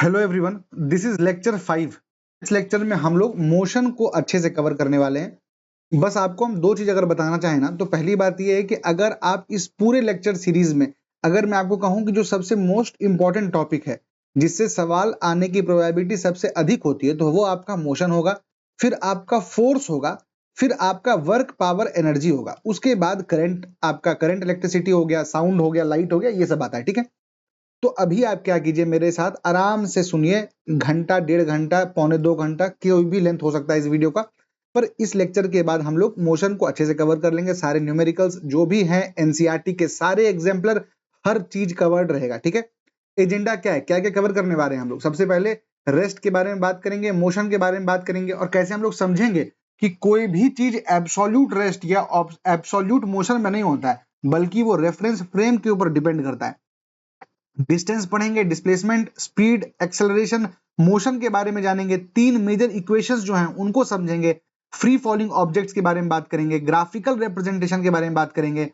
Hello everyone, this is lecture 5। इस lecture में हम लोग मोशन को अच्छे से कवर करने वाले हैं। बस आपको हम दो चीज अगर बताना चाहें ना, तो पहली बात यह है कि अगर आप इस पूरे लेक्चर सीरीज में अगर मैं आपको कहूं कि जो सबसे मोस्ट इंपॉर्टेंट टॉपिक है जिससे सवाल आने की प्रोबेबिलिटी सबसे अधिक होती है, तो वो आपका मोशन होगा, फिर आपका फोर्स होगा, फिर आपका वर्क पावर एनर्जी होगा, उसके बाद करंट, आपका करंट इलेक्ट्रिसिटी हो गया, साउंड हो गया, लाइट हो गया, ये सब आता है। ठीक है, तो अभी आप क्या कीजिए, मेरे साथ आराम से सुनिए। घंटा, 1.5 घंटा, 1.25 घंटा, कोई भी लेंथ हो सकता है इस वीडियो का। पर इस लेक्चर के बाद हम लोग मोशन को अच्छे से कवर कर लेंगे। सारे न्यूमेरिकल्स जो भी हैं, एनसीईआरटी के सारे एग्जाम्पलर, हर चीज कवर्ड रहेगा। ठीक है, एजेंडा क्या है, क्या क्या कवर करने वाले हैं हम लोग। सबसे पहले रेस्ट के बारे में बात करेंगे, मोशन के बारे में बात करेंगे, और कैसे हम लोग समझेंगे कि कोई भी चीज एब्सोल्यूट रेस्ट या एब्सोल्यूट मोशन में नहीं होता है, बल्कि वो रेफरेंस फ्रेम के ऊपर डिपेंड करता है। डिस्टेंस पढ़ेंगे, डिस्प्लेसमेंट, स्पीड, एक्सेलरेशन, मोशन के बारे में जानेंगे। 3 मेजर इक्वेशंस जो हैं उनको समझेंगे। फ्री फॉलिंग ऑब्जेक्ट्स के बारे में बात करेंगे, ग्राफिकल रिप्रेजेंटेशन के बारे में बात करेंगे,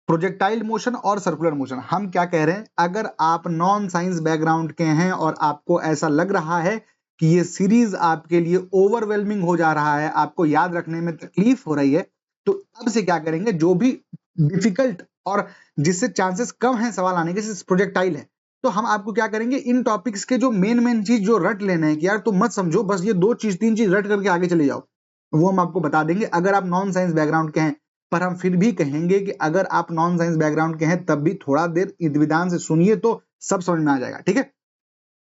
प्रोजेक्टाइल मोशन और सर्कुलर मोशन। हम क्या कह रहे हैं, अगर आप नॉन साइंस बैकग्राउंड के हैं और आपको ऐसा लग रहा है कि ये सीरीज आपके लिए ओवरवेलमिंग हो जा रहा है, आपको याद रखने में तकलीफ हो रही है, तो अब से क्या करेंगे, जो भी डिफिकल्ट और जिससे चांसेस कम हैं सवाल आने के, जैसे प्रोजेक्टाइल है, तो हम आपको क्या करेंगे, इन टॉपिक्स के जो मेन चीज जो रट लेना है कि यार तुम मत समझो, बस ये 2 चीज 3 चीज रट करके आगे चले जाओ, वो हम आपको बता देंगे अगर आप नॉन साइंस बैकग्राउंड के हैं। पर हम फिर भी कहेंगे कि अगर आप नॉन साइंस बैकग्राउंड के हैं तब भी थोड़ा देर इत्मीनान से सुनिए तो सब समझ में आ जाएगा। ठीक है,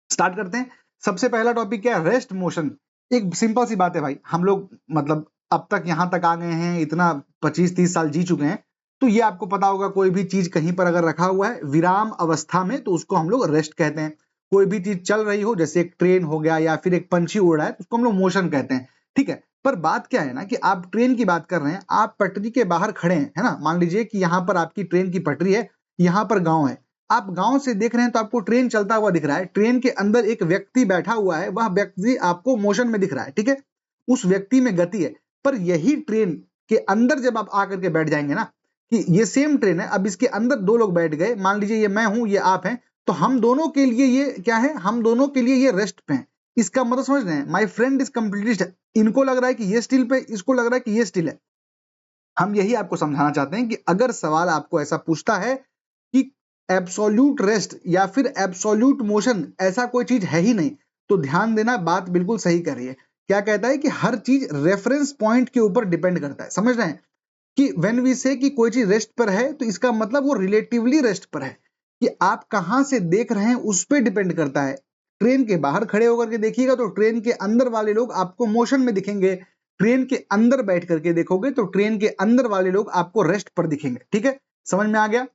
स्टार्ट करते हैं। सबसे पहला टॉपिक क्या है, रेस्ट मोशन। एक सिंपल सी बात है भाई, हम लोग मतलब अब तक यहां तक आ गए हैं, इतना 25-30 साल जी चुके हैं, तो ये आपको पता होगा, कोई भी चीज कहीं पर अगर रखा हुआ है विराम अवस्था में, तो उसको हम लोग रेस्ट कहते हैं। कोई भी चीज चल रही हो, जैसे एक ट्रेन हो गया या फिर एक पंछी उड़ रहा है, तो उसको हम लोग मोशन कहते हैं। ठीक है, पर बात क्या है ना कि आप ट्रेन की बात कर रहे हैं, आप पटरी के बाहर खड़े हैं, है ना, मान लीजिए कि यहाँ पर आपकी ट्रेन की पटरी है, यहाँ पर गांव है, आप गांव से देख रहे हैं तो आपको ट्रेन चलता हुआ दिख रहा है, ट्रेन के अंदर एक व्यक्ति बैठा हुआ है, वह व्यक्ति आपको मोशन में दिख रहा है। ठीक है, उस व्यक्ति में गति है। पर यही ट्रेन के अंदर जब आप आकर के बैठ जाएंगे ना, कि ये सेम ट्रेन है, अब इसके अंदर 2 लोग बैठ गए, मान लीजिए ये मैं हूं, ये आप हैं, तो हम दोनों के लिए ये क्या है, हम दोनों के लिए ये रेस्ट पे है। इसका मतलब समझ रहे हैं, माई फ्रेंड इज कम्प्लीटली, इनको लग रहा है कि ये स्टिल पे, इसको लग रहा है कि ये स्टिल है। हम यही आपको समझाना चाहते हैं कि अगर सवाल आपको ऐसा पूछता है कि एब्सोल्यूट रेस्ट या फिर एब्सोल्यूट मोशन, ऐसा कोई चीज है ही नहीं, तो ध्यान देना, बात बिल्कुल सही कर रही है। क्या कहता है कि हर चीज रेफरेंस पॉइंट के ऊपर डिपेंड करता है। समझ रहे हैं कि व्हेन वी से कि कोई चीज रेस्ट पर है, तो इसका मतलब वो रिलेटिवली रेस्ट पर है, कि आप कहां से देख रहे हैं उस पर डिपेंड करता है। ट्रेन के बाहर खड़े होकर के देखिएगा तो ट्रेन के अंदर वाले लोग आपको मोशन में दिखेंगे, ट्रेन के अंदर बैठ करके देखोगे तो ट्रेन के अंदर वाले लोग आपको रेस्ट पर दिखेंगे। ठीक है, समझ में आ गया,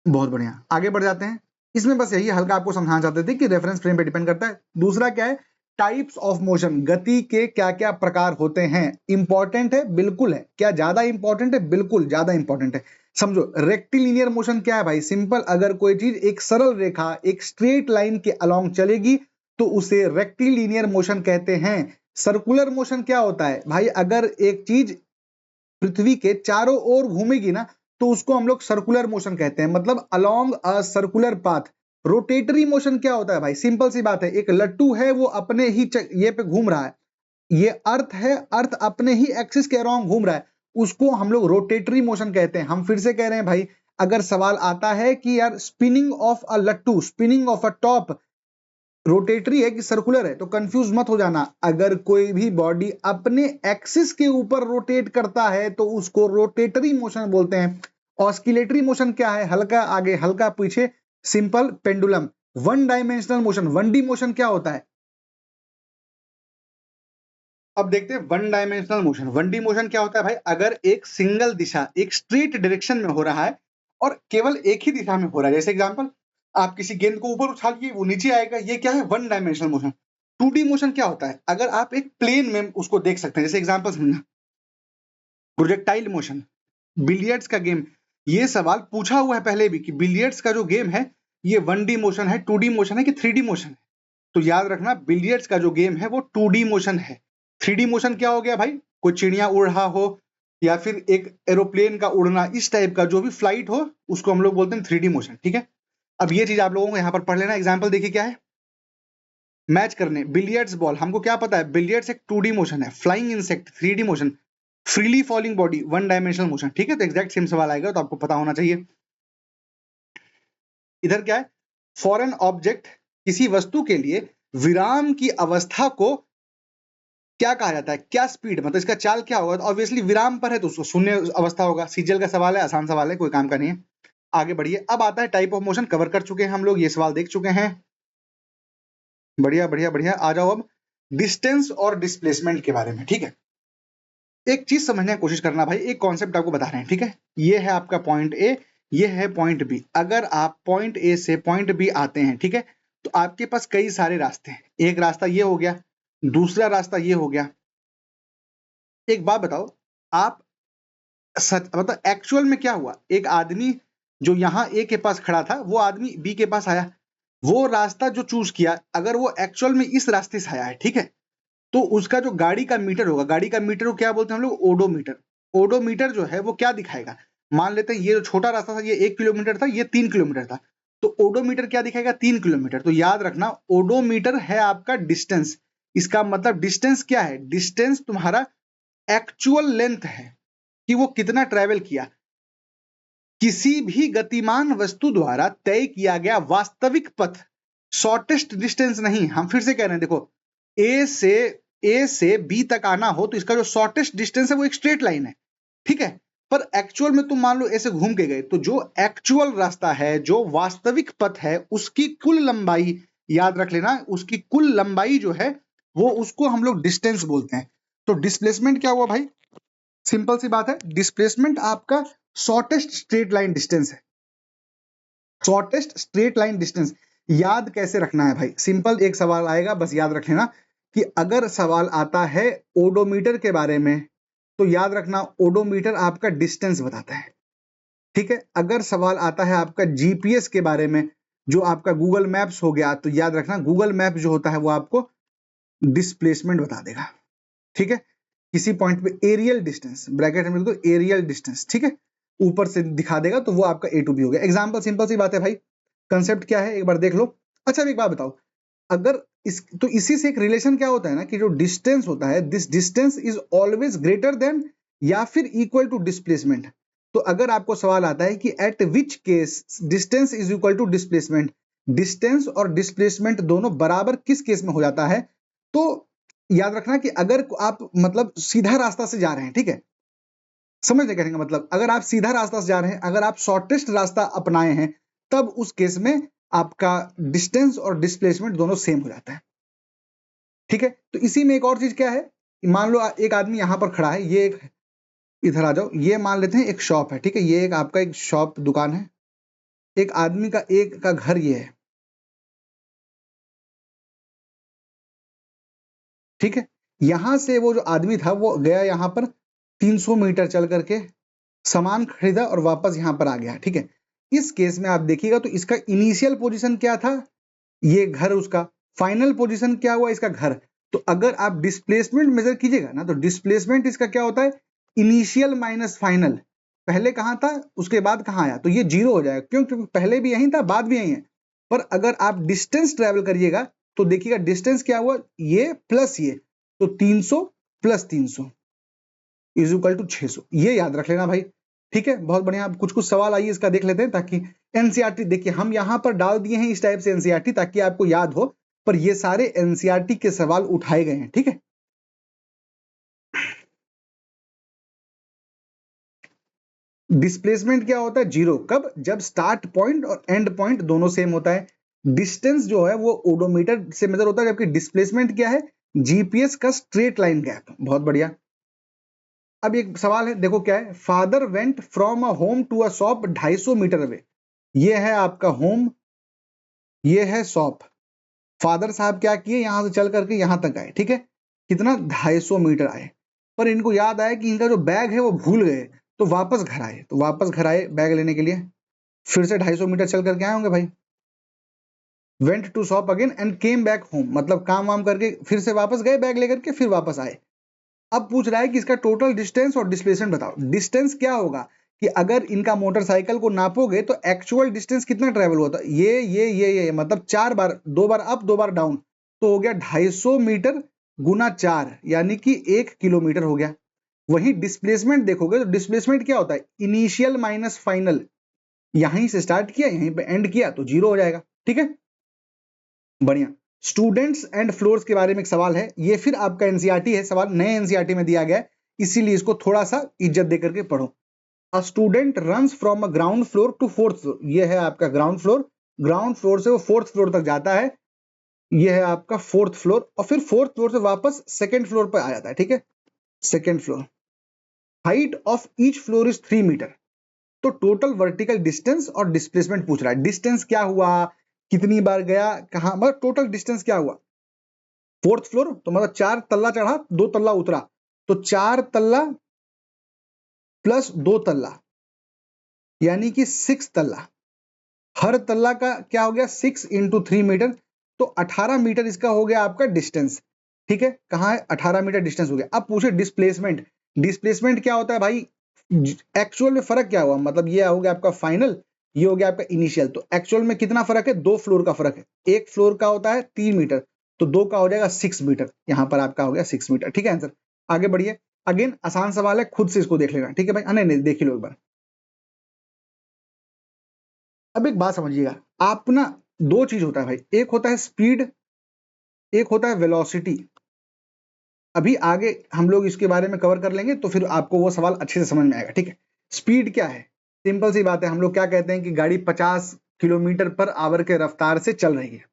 बहुत बढ़िया, आगे बढ़ जाते हैं। इसमें बस यही हल्का आपको समझाना चाहते थे कि रेफरेंस फ्रेम पे डिपेंड करता है। दूसरा क्या है, टाइप्स ऑफ मोशन, गति के क्या क्या प्रकार होते हैं। इंपॉर्टेंट है, बिल्कुल है। क्या ज्यादा इंपॉर्टेंट है, बिल्कुल ज्यादा इंपॉर्टेंट है। समझो, रेक्टिलिनियर मोशन क्या है भाई, सिंपल, अगर कोई चीज एक सरल रेखा, एक स्ट्रेट लाइन के अलोंग चलेगी तो उसे रेक्टिलिनियर मोशन कहते हैं। सर्कुलर मोशन क्या होता है भाई, अगर एक चीज पृथ्वी के चारों ओर घूमेगी ना, तो उसको हम लोग सर्कुलर मोशन कहते हैं, मतलब along a circular path. Rotatory motion क्या होता है भाई, सिंपल सी बात है, एक लट्टू है, वो अपने ही ये पे घूम रहा है, ये अर्थ है, अर्थ अपने ही एक्सिस के अराउंड घूम रहा है, उसको हम लोग रोटेटरी मोशन कहते हैं। हम फिर से कह रहे हैं भाई, अगर सवाल आता है कि यार स्पिनिंग ऑफ अ लट्टू, spinning of a top, rotatory है कि सर्कुलर है, तो कंफ्यूज मत हो जाना। अगर कोई भी बॉडी अपने एक्सिस के ऊपर रोटेट करता है तो उसको रोटेटरी मोशन बोलते हैं। ऑस्किलेटरी मोशन क्या है, हल्का आगे हल्का पीछे, simple pendulum. One dimensional motion, 1D motion क्या होता है, अब देखते हैं one dimensional motion. 1D motion क्या होता है भाई, अगर एक सिंगल दिशा, एक स्ट्रेट डायरेक्शन में हो रहा है और केवल एक ही दिशा में हो रहा है, जैसे एग्जांपल, आप किसी गेंद को ऊपर उछालिए, वो नीचे आएगा, ये क्या है, one dimensional motion. 2D motion क्या होता है, अगर आप एक प्लेन में उसको देख सकते हैं, जैसे एग्जांपल समझना, प्रोजेक्टाइल मोशन, बिलियर्ड्स का गेम। ये सवाल पूछा हुआ है पहले भी कि बिलियर्ड्स का जो गेम है, ये 1D मोशन है, 2D मोशन है कि 3D मोशन है, तो याद रखना, बिलियर्ड्स का जो गेम है वो 2D मोशन है। 3D मोशन क्या हो गया भाई, कोई चिड़िया उड़ रहा हो या फिर एक एरोप्लेन का उड़ना, इस टाइप का जो भी फ्लाइट हो, उसको हम लोग बोलते हैं 3D मोशन। ठीक है, अब ये चीज आप लोगों को यहाँ पर पढ़ लेना। एग्जाम्पल देखिए क्या है, मैच करने बिलियर्ड्स बॉल, हमको क्या पता है बिलियर्ड्स एक 2D मोशन है, flying insect 3D motion, freely falling body 1 dimensional motion. ठीक है, तो एग्जैक्ट सेम सवाल आएगा, तो आपको पता होना चाहिए। इधर क्या है, फॉरेन ऑब्जेक्ट, किसी वस्तु के लिए विराम की अवस्था को क्या कहा जाता है, क्या स्पीड, मतलब इसका चाल क्या होगा, तो ऑब्वियसली विराम पर है तो उसको शून्य अवस्था होगा। सीजीएल का सवाल है, आसान सवाल है, कोई काम का नहीं है। आगे बढ़िए, अब आता है टाइप ऑफ मोशन, कवर कर चुके हैं हम लोग, ये सवाल देख चुके हैं। बढ़िया बढ़िया बढ़िया, आ जाओ अब डिस्टेंस और डिस्प्लेसमेंट के बारे में। ठीक है, एक चीज समझने की कोशिश करना भाई, एक कॉन्सेप्ट आपको बता रहे हैं। ठीक है, ये है आपका पॉइंट ए, ये है पॉइंट बी। अगर आप पॉइंट ए से पॉइंट बी आते हैं, ठीक है, तो आपके पास कई सारे रास्ते हैं। एक रास्ता ये हो गया, दूसरा रास्ता ये हो गया। एक बात बताओ, आप सच मतलब एक्चुअल में क्या हुआ, एक आदमी जो यहाँ ए के पास खड़ा था, वो आदमी बी के पास आया, वो रास्ता जो चूज किया, अगर वो एक्चुअल में इस रास्ते से आया है, ठीक है, तो उसका जो गाड़ी का मीटर होगा, गाड़ी का मीटर को क्या बोलते हैं हम लोग, ओडोमीटर। ओडोमीटर जो है वो क्या दिखाएगा, मान लेते हैं ये जो छोटा रास्ता था ये 1 किलोमीटर था, ये 3 किलोमीटर था, तो ओडोमीटर क्या दिखाएगा, 3 किलोमीटर। तो याद रखना ओडोमीटर है आपका डिस्टेंस। इसका मतलब डिस्टेंस क्या है, डिस्टेंस तुम्हारा एक्चुअल लेंथ है कि वो कितना ट्रेवल किया, किसी भी गतिमान वस्तु द्वारा तय किया गया वास्तविक पथ, शॉर्टेस्ट डिस्टेंस नहीं। हम फिर से कह रहे हैं, देखो ए से बी तक आना हो तो इसका जो शॉर्टेस्ट डिस्टेंस है वो एक स्ट्रेट लाइन है, ठीक है, पर एक्चुअल में तुम मान लो ऐसे घूम के गए, तो जो एक्चुअल रास्ता है, जो वास्तविक पथ है, उसकी कुल लंबाई, याद रख लेना, उसकी कुल लंबाई जो है वो, उसको हम लोग डिस्टेंस बोलते हैं। तो डिस्प्लेसमेंट क्या हुआ भाई, सिंपल सी बात है, डिस्प्लेसमेंट आपका शॉर्टेस्ट स्ट्रेट लाइन डिस्टेंस है। शॉर्टेस्ट स्ट्रेट लाइन डिस्टेंस याद कैसे रखना है भाई, सिंपल एक सवाल आएगा, बस याद रख लेना कि अगर सवाल आता है ओडोमीटर के बारे में तो याद रखना ओडोमीटर आपका डिस्टेंस बताता है। ठीक है, अगर सवाल आता है आपका जीपीएस के बारे में, जो आपका गूगल मैप्स हो गया, तो याद रखना गूगल मैप जो होता है वो आपको डिस्प्लेसमेंट बता देगा। ठीक है, किसी पॉइंट पे एरियल डिस्टेंस, ब्रैकेट में लिख दो एरियल डिस्टेंस, ठीक है, ऊपर से दिखा देगा, तो वो आपका ए टू बी हो गया। एग्जाम्पल सिंपल सी बात है भाई, कंसेप्ट क्या है एक बार देख लो। अच्छा एक बात बताओ, अगर तो इसी से एक रिलेशन क्या होता है ना, कि जो डिस्टेंस होता है, this distance is always greater than या फिर इक्वल टू डिस्प्लेसमेंट। तो अगर आपको सवाल आता है कि at which case distance is equal to displacement, distance और डिस्प्लेसमेंट दोनों बराबर किस केस में हो जाता है, तो याद रखना कि अगर आप मतलब सीधा रास्ता से जा रहे हैं, ठीक है, समझने कहने का मतलब, अगर आप सीधा रास्ता से जा रहे हैं, अगर आप शॉर्टेस्ट रास्ता अपनाए हैं, तब उस केस में आपका डिस्टेंस और डिस्प्लेसमेंट दोनों सेम हो जाता है। ठीक है, तो इसी में एक और चीज क्या है, मान लो एक आदमी यहां पर खड़ा है, ये एक, इधर आ जाओ, ये मान लेते हैं एक शॉप है, ठीक है, ये एक आपका एक शॉप दुकान है, एक आदमी का एक का घर ये है, ठीक है, यहां से वो जो आदमी था वो गया यहां पर 300 मीटर चल करके सामान खरीदा और वापस यहां पर आ गया। ठीक है, इस केस में आप देखिएगा तो इसका इनिशियल पोजीशन क्या था, ये घर, उसका फाइनल पोजीशन क्या हुआ, इसका घर। तो अगर आप डिस्प्लेसमेंट मेजर कीजिएगा ना, तो डिस्प्लेसमेंट इसका क्या होता है, इनिशियल माइनस फाइनल, पहले कहां था उसके बाद कहां आया, तो ये जीरो हो जाएगा, क्यों, क्योंकि पहले भी यहीं था बाद भी यहीं है। पर अगर आप डिस्टेंस ट्रेवल करिएगा तो देखिएगा डिस्टेंस क्या हुआ, ये प्लस ये, तो 300 प्लस 300 इज इक्वल टू 600, ये याद रख लेना भाई। ठीक है, बहुत बढ़िया। अब कुछ कुछ सवाल आइए इसका देख लेते हैं, ताकि एनसीईआरटी देखिए हम यहां पर डाल दिए हैं इस टाइप से एनसीईआरटी, ताकि आपको याद हो, पर ये सारे एनसीईआरटी के सवाल उठाए गए हैं। ठीक है, डिस्प्लेसमेंट क्या होता है, जीरो, कब, जब स्टार्ट पॉइंट और एंड पॉइंट दोनों सेम होता है। डिस्टेंस जो है वो ओडोमीटर से मेजर होता है, जबकि डिस्प्लेसमेंट क्या है, जीपीएस का स्ट्रेट लाइन गैप। बहुत बढ़िया। अब एक सवाल है, देखो क्या है, father went from a home to a shop 250 metre away. ये है आपका होम, ये है शॉप। फादर साहब क्या किए, यहां से चल करके यहां तक आए, ठीक है, कितना 250 मीटर आए, पर इनको याद आया कि इनका जो बैग है वो भूल गए, तो वापस घर आए, तो वापस घर आए बैग लेने के लिए, फिर से 250 मीटर चल करके आए होंगे भाई। Went to shop again and came back home, मतलब काम वाम करके फिर से वापस गए बैग लेकर के, फिर वापस आए। अब पूछ रहा है कि इसका टोटल डिस्टेंस और डिस्प्लेसमेंट बताओ। डिस्टेंस क्या होगा कि अगर इनका मोटरसाइकिल को नापोगे तो एक्चुअल डिस्टेंस कितना ट्रेवल हुआ था, ये मतलब 4 बार, 2 बार अप 2 बार डाउन, तो हो गया 250 मीटर गुना 4 यानी कि 1 किलोमीटर हो गया। वही डिस्प्लेसमेंट देखोगे तो डिस्प्लेसमेंट क्या होता है, इनिशियल माइनस फाइनल, यहीं से स्टार्ट किया यहीं पे एंड किया तो 0 हो जाएगा। ठीक है, बढ़िया। स्टूडेंट्स एंड फ्लोर्स के बारे में एक सवाल है, ये फिर आपका एनसीईआरटी है सवाल, नए एनसीईआरटी में दिया गया है, इसीलिए इसको थोड़ा सा इज्जत देकर के पढ़ो। A student runs from a ground floor to fourth floor, ये है आपका ग्राउंड फ्लोर से वो फोर्थ फ्लोर तक जाता है, ये है आपका फोर्थ फ्लोर, और फिर फोर्थ फ्लोर से वापस सेकेंड फ्लोर पर आ जाता है। ठीक है, second floor. Height of each floor is 3 metre, तो टोटल वर्टिकल डिस्टेंस और डिस्प्लेसमेंट पूछ रहा है। डिस्टेंस क्या हुआ, कितनी बार गया, कहां, मतलब टोटल डिस्टेंस क्या हुआ। फोर्थ फ्लोर तो मतलब 4 तल्ला चढ़ा 2 तल्ला उतरा, तो 4 तल्ला प्लस 2 तल्ला यानी कि 6 तल्ला। हर तल्ला का क्या हो गया 6 इंटू 3 मीटर, तो 18 मीटर इसका हो गया आपका डिस्टेंस। ठीक है, कहाँ है 18 मीटर डिस्टेंस हो गया। अब पूछे डिस्प्लेसमेंट, डिस्प्लेसमेंट क्या होता है भाई, एक्चुअल में फर्क क्या हुआ, मतलब ये हो गया आपका फाइनल, ये हो गया आपका इनिशियल, तो एक्चुअल में कितना फर्क है, 2 फ्लोर का फर्क है। एक फ्लोर का होता है 3 मीटर, तो 2 का हो जाएगा 6 मीटर, यहां पर आपका हो गया 6 मीटर। ठीक है आंसर, आगे बढ़िए। अगेन आसान सवाल है, खुद से इसको देख लेना। ठीक है भाई, नहीं नहीं देख लो एक बार। अब एक बात समझिएगा, आप ना, दो चीज होता है भाई, एक होता है स्पीड, एक होता है वेलोसिटी। अभी आगे हम लोग इसके बारे में कवर कर लेंगे, तो फिर आपको वो सवाल अच्छे से समझ में आएगा। ठीक है, स्पीड क्या है, सिंपल सी बात है, हम लोग क्या कहते हैं कि गाड़ी 50 किलोमीटर पर आवर के रफ्तार से चल रही है,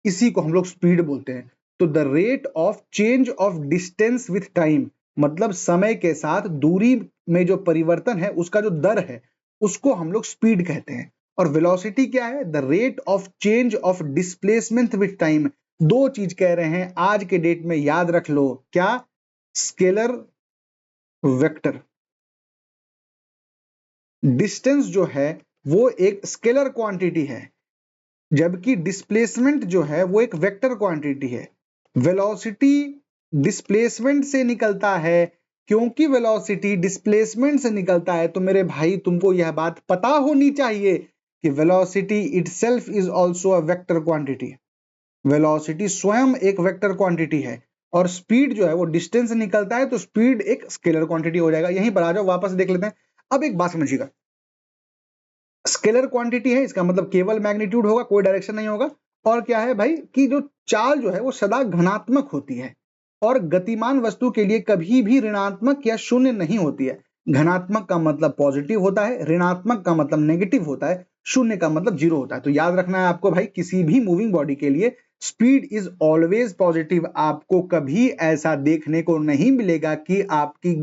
इसी को हम लोग स्पीड बोलते हैं। तो the rate of change of distance with time, मतलब समय के साथ दूरी में जो परिवर्तन है उसका जो दर है उसको हम लोग स्पीड कहते हैं। और वेलोसिटी क्या है, the rate of change of displacement with time. दो चीज कह रहे हैं, आज के डेट में याद रख लो, क्या, स्केलर वेक्टर। डिस्टेंस जो है वो एक स्केलर क्वांटिटी है, जबकि डिस्प्लेसमेंट जो है वो एक वेक्टर क्वांटिटी है। वेलोसिटी डिस्प्लेसमेंट से निकलता है, क्योंकि वेलोसिटी डिस्प्लेसमेंट से निकलता है तो मेरे भाई तुमको यह बात पता होनी चाहिए कि velocity itself is also a vector quantity. Velocity स्वयं एक वेक्टर क्वांटिटी है, और स्पीड जो है वो डिस्टेंस से निकलता है, तो स्पीड एक स्केलर क्वांटिटी हो जाएगा। यहीं पर आ जाओ, वापस देख लेते हैं। अब एक बात समझिएगा, स्केलर क्वांटिटी है, इसका मतलब केवल मैग्नीट्यूड होगा, कोई डायरेक्शन नहीं होगा। और क्या है भाई कि जो चाल जो है वो सदा घनात्मक होती है, और गतिमान वस्तु के लिए कभी भी ऋणात्मक या शून्य नहीं होती है। घनात्मक का मतलब पॉजिटिव होता है, ऋणात्मक का मतलब नेगेटिव होता है, शून्य का मतलब जीरो होता है। तो याद रखना है आपको भाई, किसी भी मूविंग बॉडी के लिए स्पीड इज ऑलवेज पॉजिटिव। आपको कभी ऐसा देखने को नहीं मिलेगा कि आपकी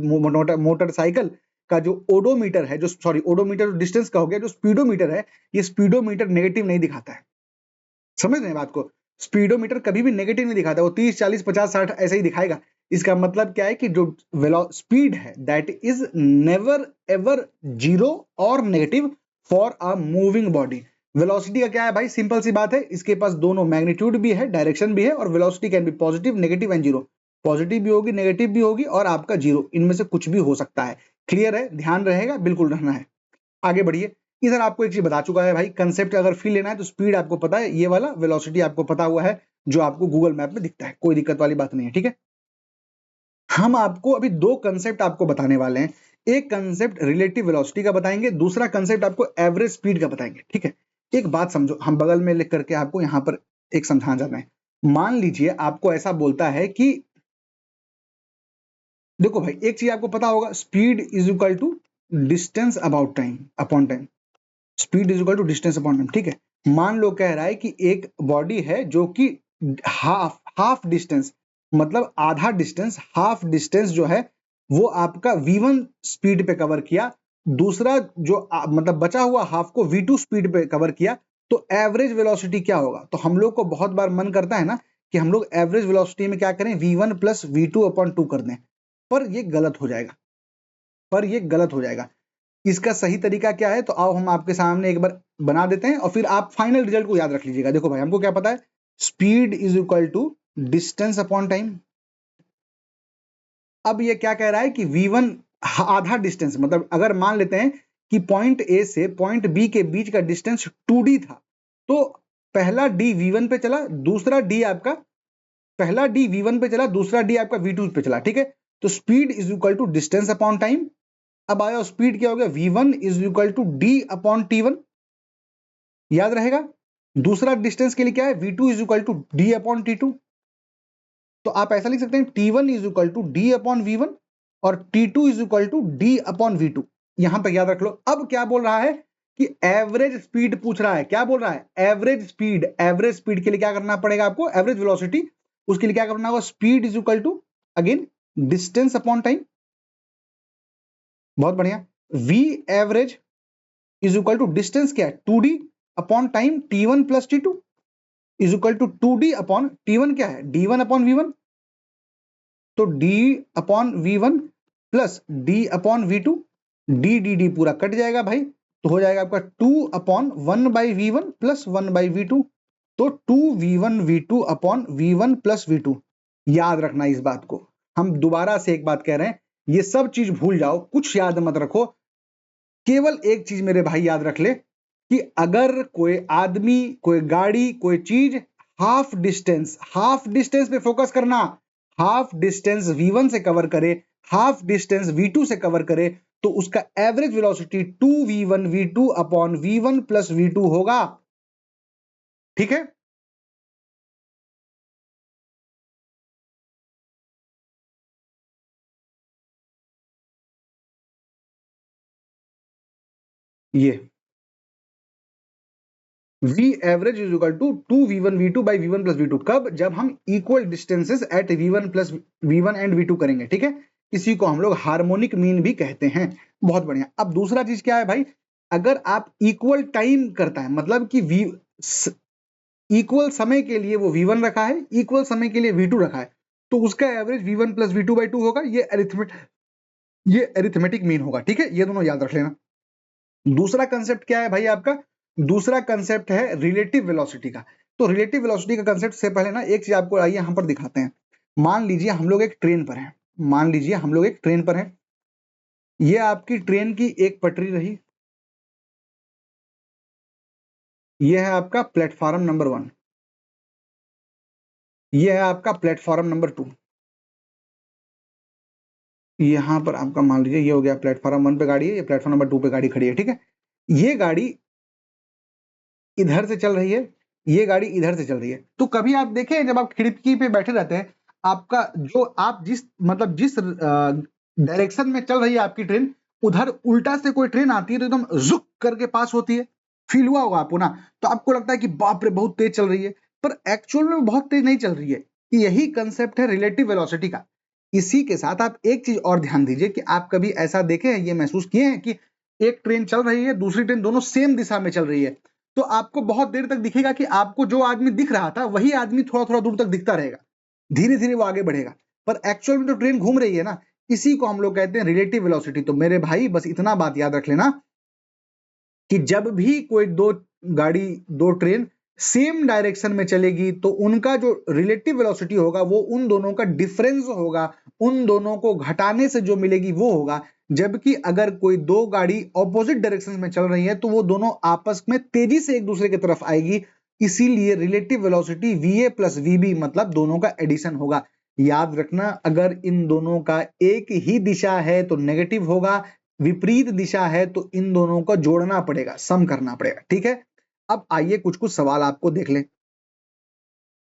मोटरसाइकिल का जो ओडोमीटर है, जो सॉरी ओडोमीटर डिस्टेंस का हो गया, जो स्पीडोमीटर है, ये स्पीडोमीटर नेगेटिव नहीं दिखाता है। समझ रहे हैं बात को, स्पीडोमीटर कभी भी नेगेटिव नहीं दिखाता, वो 30 40 50 60 ऐसे ही दिखाएगा। इसका मतलब क्या है कि जो स्पीड है that is never ever zero और negative for a moving body. Velocity का क्या है भाई, सिंपल सी बात है, इसके पास दोनों मैग्नीट्यूड भी है, डायरेक्शन भी है, और velocity can be positive negative and zero. Positive भी होगी, नेगेटिव भी होगी, और आपका जीरो, इनमें से कुछ भी हो सकता है। क्लियर है, ध्यान रहेगा, बिल्कुल रहना है। आगे बढ़िए। इधर आपको एक चीज बता चुका है भाई, कंसेप्ट अगर फील लेना है तो स्पीड आपको पता है, ये वाला वेलोसिटी आपको पता हुआ है, जो आपको गूगल मैप में दिखता है, कोई दिक्कत वाली बात नहीं है। ठीक है, हम आपको अभी दो कंसेप्ट आपको बताने वाले हैं। एक कंसेप्ट रिलेटिव वेलोसिटी का बताएंगे, दूसरा कंसेप्ट आपको एवरेज स्पीड का बताएंगे। ठीक है, एक बात समझो, हम बगल में लिख करके आपको यहां पर एक समझाना चाहते हैं। मान लीजिए आपको ऐसा बोलता है कि देखो भाई, एक चीज आपको पता होगा, speed is equal to distance about time upon time. Speed is equal to distance upon time. ठीक है, मान लो कह रहा है कि एक बॉडी है जो कि हाफ डिस्टेंस, मतलब आधा डिस्टेंस, हाफ डिस्टेंस जो है वो आपका v1 स्पीड पे कवर किया, दूसरा जो मतलब बचा हुआ हाफ को v2 स्पीड पे कवर किया, तो एवरेज वेलोसिटी क्या होगा। तो हम लोग को बहुत बार मन करता है ना कि हम लोग एवरेज वेलोसिटी में क्या करें, v1 प्लस v2 अपॉन 2 कर दें, पर ये गलत हो जाएगा, पर ये गलत हो जाएगा। इसका सही तरीका क्या है, तो आओ हम आपके सामने एक बार बना देते हैं, और फिर आप फाइनल रिजल्ट को याद रख लीजिएगा। देखो भाई, हमको क्या पता है, speed is equal to distance upon time. अब ये क्या कह रहा है कि v1 आधा डिस्टेंस, मतलब अगर मान लेते हैं कि पॉइंट ए से पॉइंट बी के बीच का डिस्टेंस 2d था, तो पहला डी v1 पे चला, दूसरा डी आपका पहला डी v1 पे चला, दूसरा डी आपका v2 पे चला, ठीक है। तो speed is equal to distance upon time. अब आया स्पीड क्या हो गया, v1 is equal to D upon t1, याद रहेगा। दूसरा डिस्टेंस के लिए क्या है, v2 is equal to D upon t2। तो आप ऐसा लिख सकते हैं t1 is equal to D upon v1 और t2 is equal to D upon v2। यहां तक याद रख लो। अब क्या बोल रहा है कि एवरेज स्पीड पूछ रहा है। क्या बोल रहा है, एवरेज स्पीड। एवरेज स्पीड के लिए क्या करना पड़ेगा आपको, एवरेज वेलोसिटी, उसके लिए क्या करना होगा, speed is equal to again distance upon time. बहुत बढ़िया। v average is equal to distance क्या है, 2d upon time t1 plus t2 is equal to 2d upon t1 क्या है, d1 अपॉन v1। तो d upon v1 plus d upon v2, d पूरा cut जाएगा भाई, तो हो जाएगा आपका 2 upon 1 by v1 plus 1 by v2। तो 2v1 v2 upon v1 plus v2। याद रखना इस बात को। हम दोबारा से एक बात कह रहे हैं, ये सब चीज भूल जाओ, कुछ याद मत रखो, केवल एक चीज मेरे भाई याद रख ले कि अगर कोई आदमी, कोई गाड़ी, कोई चीज हाफ डिस्टेंस पे फोकस करना, हाफ डिस्टेंस v1 से कवर करे, हाफ डिस्टेंस v2 से कवर करे, तो उसका average velocity 2v1 v2 upon v1 plus v2 होगा। ठीक है, ये v average is equal to 2v1 v2 by v1 plus v2। कब, जब हम equal distances at v1 plus v1 and v2 करेंगे, ठीक है। इसी को हम लोग हार्मोनिक मीन भी कहते हैं। बहुत बढ़िया। अब दूसरा चीज क्या है भाई, अगर आप इक्वल टाइम करता है, मतलब कि इक्वल समय के लिए वो v1 रखा है, इक्वल समय के लिए v2 रखा है, तो उसका average v1 plus v2 by 2 होगा। ये अरिथमेटिक मीन होगा, ठीक है। ये दोनों याद रख लेना। दूसरा कंसेप्ट क्या है भाई आपका, दूसरा कंसेप्ट है रिलेटिव वेलोसिटी का। तो रिलेटिव वेलोसिटी का कंसेप्ट से पहले ना एक चीज आपको आइए यहां पर दिखाते हैं। मान लीजिए हम लोग एक ट्रेन पर हैं, मान लीजिए हम लोग एक ट्रेन पर हैं, ये आपकी ट्रेन की एक पटरी रही, ये है आपका प्लेटफॉर्म नंबर 1, ये है आपका प्लेटफॉर्म नंबर 2। यहां पर आपका मान लीजिए ये हो गया प्लेटफॉर्म 1 पे गाड़ी है, ये प्लेटफॉर्म नंबर 2 पे गाड़ी खड़ी है, ठीक है। ये गाड़ी इधर से चल रही है, ये गाड़ी इधर से चल रही है। तो कभी आप देखें जब आप खिड़की पे बैठे रहते हैं, आपका जो आप जिस मतलब जिस डायरेक्शन में चल रही है आपकी ट्रेन, उधर उल्टा से कोई ट्रेन आती है तो एकदम जुक करके पास होती है, फील हुआ होगा आपको ना। तो आपको लगता है कि बाप रे बहुत तेज चल रही है, पर एक्चुअल में बहुत तेज नहीं चल रही है। यही कंसेप्ट है रिलेटिव वेलोसिटी का। इसी के साथ आप एक चीज और ध्यान दीजिए कि आप कभी ऐसा देखे हैं, ये महसूस किए हैं कि एक ट्रेन चल रही है, दूसरी ट्रेन, दोनों सेम दिशा में चल रही है, तो आपको बहुत देर तक दिखेगा कि आपको जो आदमी दिख रहा था वही आदमी थोड़ा थोड़ा दूर तक दिखता रहेगा, धीरे धीरे वो आगे बढ़ेगा, पर एक्चुअल में तो ट्रेन घूम रही है ना। इसी को हम लोग कहते हैं रिलेटिव वेलोसिटी। तो मेरे भाई बस इतना बात याद रख लेना कि जब भी कोई दो गाड़ी, दो ट्रेन सेम डायरेक्शन में चलेगी, तो उनका जो रिलेटिव वेलोसिटी होगा वो उन दोनों का डिफरेंस होगा, उन दोनों को घटाने से जो मिलेगी वो होगा। जबकि अगर कोई दो गाड़ी ऑपोजिट डायरेक्शन में चल रही है तो वो दोनों आपस में तेजी से एक दूसरे की तरफ आएगी, इसीलिए relative velocity va plus vb मतलब दोनों का एडिशन होगा। याद रखना, अगर इन दोनों का एक ही दिशा है तो नेगेटिव होगा, विपरीत दिशा है तो इन दोनों को जोड़ना पड़ेगा, सम करना पड़ेगा, ठीक है। अब आइए कुछ कुछ सवाल आपको देख लें।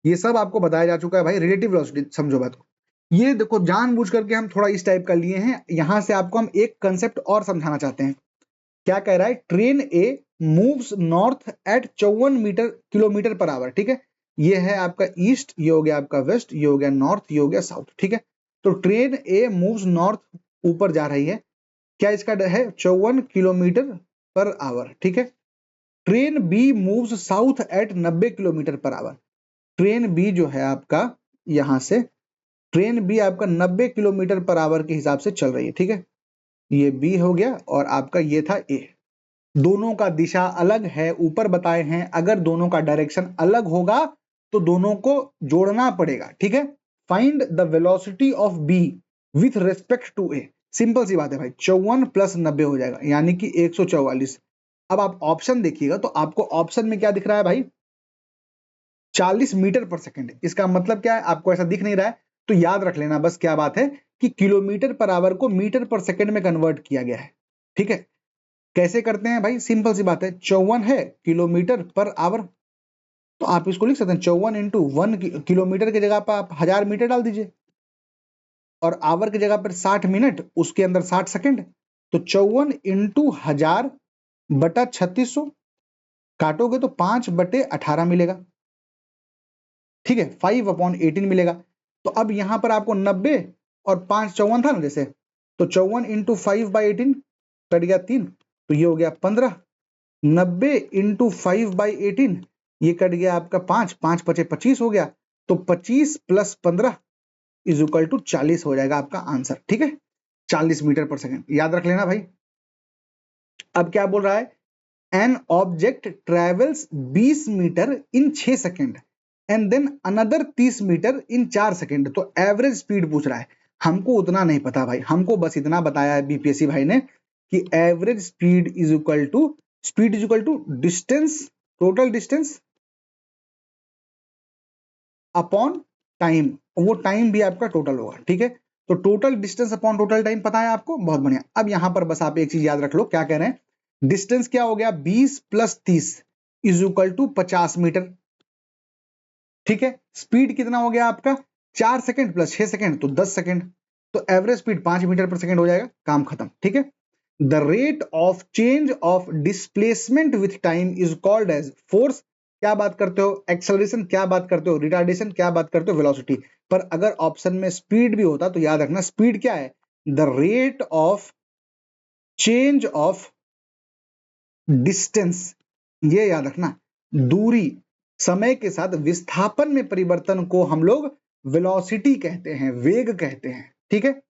ये सब आपको बताया जा चुका है भाई, रिलेटिव वेलोसिटी समझो बात को। ये देखो जानबूझ करके हम थोड़ा इस टाइप का लिए हैं, यहां से आपको हम एक कंसेप्ट और समझाना चाहते हैं। क्या कह रहा है, train A moves north at 54 kilometre per hour, ठीक है। ये है आपका ईस्ट, ये हो गया आपका वेस्ट, ये हो गया नॉर्थ, ये हो गया साउथ, ठीक है। तो ट्रेन ए मूव्स नॉर्थ, ऊपर जा रही है, क्या इसका है 54 किलोमीटर पर आवर, ठीक है। Train B moves south at 90 kilometre per hour. Train B जो है आपका, यहां से ट्रेन बी आपका 90 किलोमीटर पर आवर के हिसाब से चल रही है, ठीक है। ये बी हो गया और आपका ये था ए। दोनों का दिशा अलग है, ऊपर बताए हैं, अगर दोनों का डायरेक्शन अलग होगा तो दोनों को जोड़ना पड़ेगा, ठीक है। Find the velocity of B with respect to A. Simple सी बात है भाई, 54 प्लस 90 हो जाएगा यानी कि 144। अब आप ऑप्शन देखिएगा तो आपको ऑप्शन में क्या दिख रहा है भाई, 40 मीटर पर सेकंड। इसका मतलब क्या है, आपको ऐसा दिख नहीं रहा है तो याद रख लेना बस क्या बात है कि किलोमीटर पर आवर को मीटर पर सेकंड में कन्वर्ट किया गया है। ठीक है, कैसे करते हैं भाई, सिंपल सी बात है, 54 है किलोमीटर पर आवर, तो आप इसको लिख सकते हैं 54 इंटू 1 किलोमीटर की जगह पर आप 1000 मीटर डाल दीजिए, और आवर की जगह पर 60 मिनट, उसके अंदर 60 सेकंड, तो 54 इंटू 1000 बटा 3600, काटोगे तो 5/18 मिलेगा। ठीक है, 5/18 मिलेगा। तो अब यहां पर आपको 90 और 5 54 था ना जैसे, तो 54 इंटू 5/18 कट गया 3, तो ये हो गया 15। 90 इंटू 5/18 ये कट गया आपका 5, 5 पचे 25 हो गया, तो 25 प्लस 15 इज इक्वल टू 40 हो जाएगा आपका आंसर। ठीक है, 40 मीटर पर सेकंड, याद रख लेना भाई। अब क्या बोल रहा है, an object travels 20 metre in 6 second and then another 30 metre in 4 second. तो एवरेज स्पीड पूछ रहा है, हमको उतना नहीं पता भाई, हमको बस इतना बताया है बीपीएससी भाई ने कि average speed is equal to distance, total distance upon time, वो टाइम भी आपका टोटल होगा। ठीक है, तो total distance upon total time पता है आपको, बहुत बढ़िया। अब यहां पर बस आप एक चीज याद रख लो, क्या कह रहे हैं, डिस्टेंस क्या हो गया, 20 plus 30 is equal to 50 metre. ठीक है, स्पीड कितना हो गया आपका, 4 सेकंड प्लस 6 सेकंड तो 10 सेकंड, तो average speed 5 metre per second हो जाएगा, काम खत्म। ठीक है, the rate of change of displacement with time is called as force, क्या बात करते हो, एक्सेलरेशन क्या बात करते हो, रिटार्डेशन क्या बात करते हो, वेलोसिटी। पर अगर ऑप्शन में स्पीड भी होता तो याद रखना स्पीड क्या है, the rate of change of distance, ये याद रखना, दूरी, समय के साथ विस्थापन में परिवर्तन को हम लोग वेलोसिटी कहते हैं, वेग कहते हैं। ठीक है,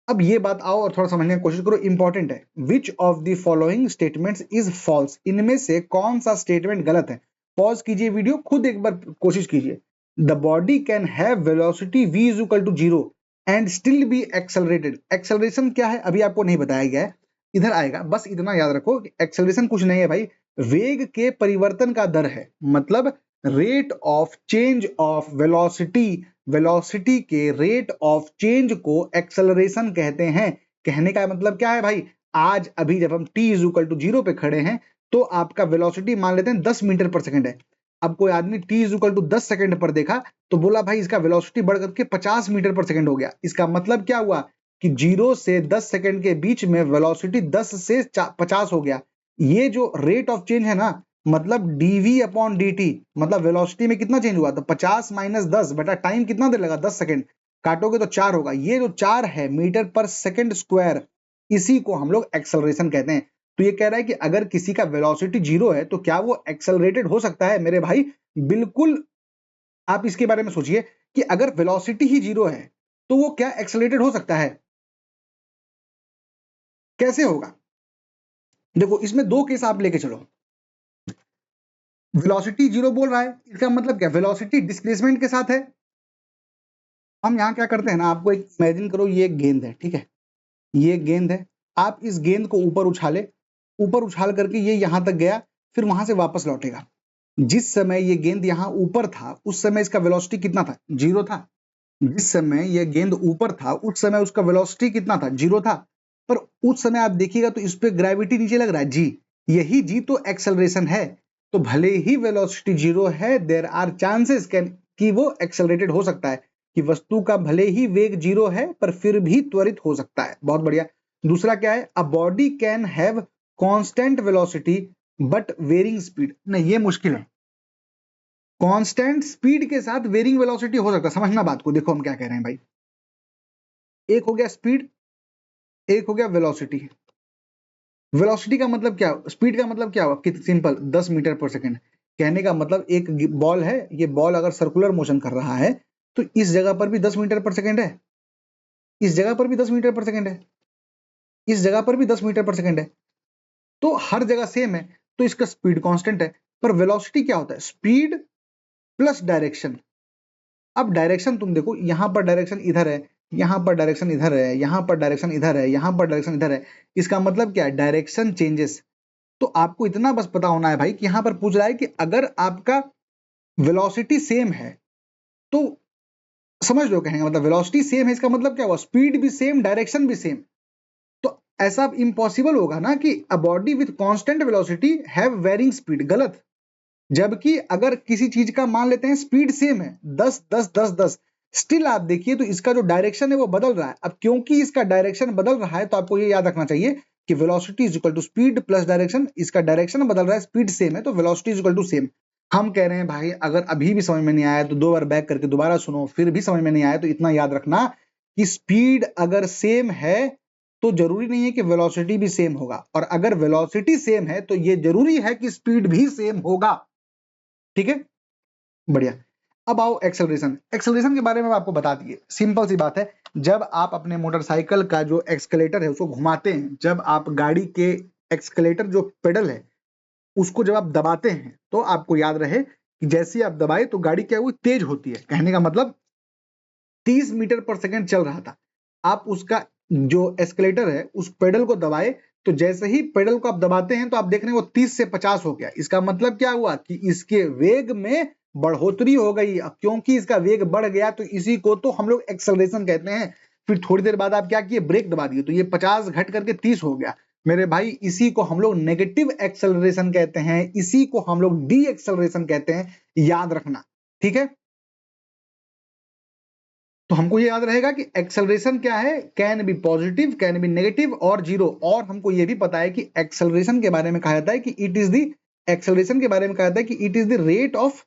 अब ये बात आओ और थोड़ा समझने की कोशिश करो, इंपॉर्टेंट है। Which of the following statements is false, इनमें से कौन सा स्टेटमेंट गलत है। पॉज कीजिए वीडियो, खुद एक बार कोशिश कीजिए। The body can have velocity v is equal to 0 and still be accelerated. Acceleration क्या है अभी आपको नहीं बताया गया है, इधर आएगा, बस इतना याद रखो कि एक्सेलरेशन कुछ नहीं है भाई, वेग के परिवर्तन का दर है, मतलब rate of change of velocity, velocity के रेट ऑफ चेंज को एक्सेलरेशन कहते हैं। कहने का मतलब क्या है भाई, आज अभी जब हम t इज इक्वल टू 0 पे खड़े हैं तो आपका वेलोसिटी मान लेते हैं 10 मीटर पर सेकंड है। अब कोई आदमी t is equal to 10 second पर देखा तो बोला भाई इसका वेलोसिटी बढ़ करके 50 मीटर पर सेकंड हो गया। इसका मतलब क्या हुआ कि 0 से 10 सेकंड के बीच में वेलोसिटी 10 से 50 हो गया। ये जो रेट ऑफ चेंज है ना, मतलब dv अपॉन dt, मतलब वेलोसिटी में कितना चेंज हुआ, तो 50 माइनस 10 बटा टाइम कितना देर लगा, 10 सेकंड, काटोगे तो 4 होगा। ये जो 4 है मीटर पर सेकंड स्क्वायर, इसी को हम लोग एक्सेलरेशन कहते हैं। तो ये कह रहा है कि अगर किसी का वेलोसिटी 0 है तो क्या वो एक्सेलरेटेड हो सकता है, मेरे भाई बिल्कुल। आप इसके बारे में सोचिए कि अगर वेलोसिटी ही 0 है तो वो क्या एक्सेलरेटेड हो सकता है, कैसे होगा। देखो इसमें दो केस आप लेके चलो, वेलोसिटी 0 बोल रहा है, इसका मतलब क्या, वेलोसिटी डिस्प्लेसमेंट के साथ है। हम यहाँ क्या करते हैं ना, आपको एक इमेजिन करो, ये एक गेंद है, ठीक है, ये गेंद है, आप इस गेंद को ऊपर उछाले, ऊपर उछाल करके ये यहां तक गया, फिर वहां से वापस लौटेगा। जिस समय ये गेंद यहाँ ऊपर था उस समय इसका वेलोसिटी कितना था, 0 था। जिस समय ये गेंद ऊपर था उस समय उसका वेलोसिटी कितना था, 0 था। पर उस समय आप देखिएगा तो इस पे ग्रेविटी नीचे लग रहा है जी, यही जी तो एक्सेलरेशन है। तो भले ही वेलोसिटी 0 है, देयर आर चांसेस कैन कि वो एक्सेलरेटेड हो सकता है, कि वस्तु का भले ही वेग 0 है पर फिर भी त्वरित हो सकता है। बहुत बढ़िया। दूसरा क्या है, a body can have constant velocity but varying speed, नहीं ये मुश्किल है। कांस्टेंट स्पीड के साथ वेरिंग वेलोसिटी हो सकता है, समझना बात को, देखो हम क्या कह रहे हैं भाई, एक हो गया स्पीड, एक हो गया वेलोसिटी। वेलोसिटी का मतलब क्या, स्पीड का मतलब क्या हुआ, सिंपल 10 मीटर पर सेकंड। कहने का मतलब एक बॉल है, ये बॉल अगर सर्कुलर मोशन कर रहा है तो इस जगह पर भी 10 मीटर पर सेकंड है, इस जगह पर भी 10 मीटर पर सेकंड है, इस जगह पर भी 10 मीटर पर सेकंड है, तो हर जगह सेम है, तो इसका स्पीड कांस्टेंट है। पर वेलोसिटी क्या होता है, स्पीड प्लस डायरेक्शन। अब डायरेक्शन तुम देखो, यहां पर डायरेक्शन इधर है, यहाँ पर डायरेक्शन इधर है, यहाँ पर डायरेक्शन इधर है, यहाँ पर डायरेक्शन इधर है, इसका मतलब क्या है, डायरेक्शन चेंजेस। तो आपको इतना बस पता होना है भाई कि यहाँ पर पूछ रहा है कि अगर आपका वेलोसिटी सेम है तो समझ लो कहने का मतलब, वेलोसिटी सेम है इसका मतलब क्या हुआ, स्पीड भी सेम, डायरेक्शन भी सेम। तो ऐसा इम्पॉसिबल होगा ना कि a body with constant velocity have varying speed, गलत। जबकि अगर किसी चीज का मान लेते हैं स्पीड सेम है 10 10 10 10, स्टिल आप देखिए तो इसका जो डायरेक्शन है वो बदल रहा है। अब क्योंकि इसका डायरेक्शन बदल रहा है तो आपको ये याद रखना चाहिए कि velocity is equal to speed plus direction. इसका डायरेक्शन बदल रहा है, स्पीड सेम है, तो velocity is equal to same. हम कह रहे हैं भाई अगर अभी भी समझ में नहीं आया तो 2 बार बैक करके दोबारा सुनो, फिर भी समझ में नहीं आया तो इतना याद रखना कि स्पीड अगर सेम है तो जरूरी नहीं है कि वेलोसिटी भी सेम होगा, और अगर वेलोसिटी सेम है तो ये जरूरी है कि स्पीड भी सेम होगा। ठीक है, बढ़िया। अब आओ एक्सेलरेशन। एक्सेलरेशन के बारे में आपको बता दिए, सिंपल सी बात है। जब आप अपने मोटरसाइकिल का जो एक्सकलेटर है उसको घुमाते हैं, जब आप गाड़ी के एक्सकलेटर जो पेडल है उसको जब आप दबाते हैं, तो आपको याद रहे कि जैसे ही आप दबाए तो गाड़ी क्या हुई, तेज होती है। कहने का मतलब 30 मीटर पर सेकंड चल रहा था, आप उसका जो एस्केलेटर है उस पेडल को दबाए, तो जैसे ही पेडल को आप दबाते हैं तो आप देख रहे हैं वो 30 से 50 हो गया। इसका मतलब क्या हुआ कि इसके वेग में बढ़ोतरी हो गई। अब क्योंकि इसका वेग बढ़ गया तो इसी को तो हम लोग एक्सेलरेशन कहते हैं। फिर थोड़ी देर बाद आप क्या किए, ब्रेक दबा दिए, तो ये 50 घट करके 30 हो गया मेरे भाई। इसी को हम लोग नेगेटिव एक्सेलरेशन कहते हैं, इसी को हम लोग डी एक्सेलरेशन कहते हैं, याद रखना। ठीक है, तो हमको ये याद रहेगा कि एक्सेलरेशन क्या है, can be positive, can be negative और जीरो। और हमको ये भी पता है कि एक्सेलरेशन के बारे में कहा जाता है कि इट इज द, एक्सेलरेशन के बारे में कहा जाता है कि it is the rate of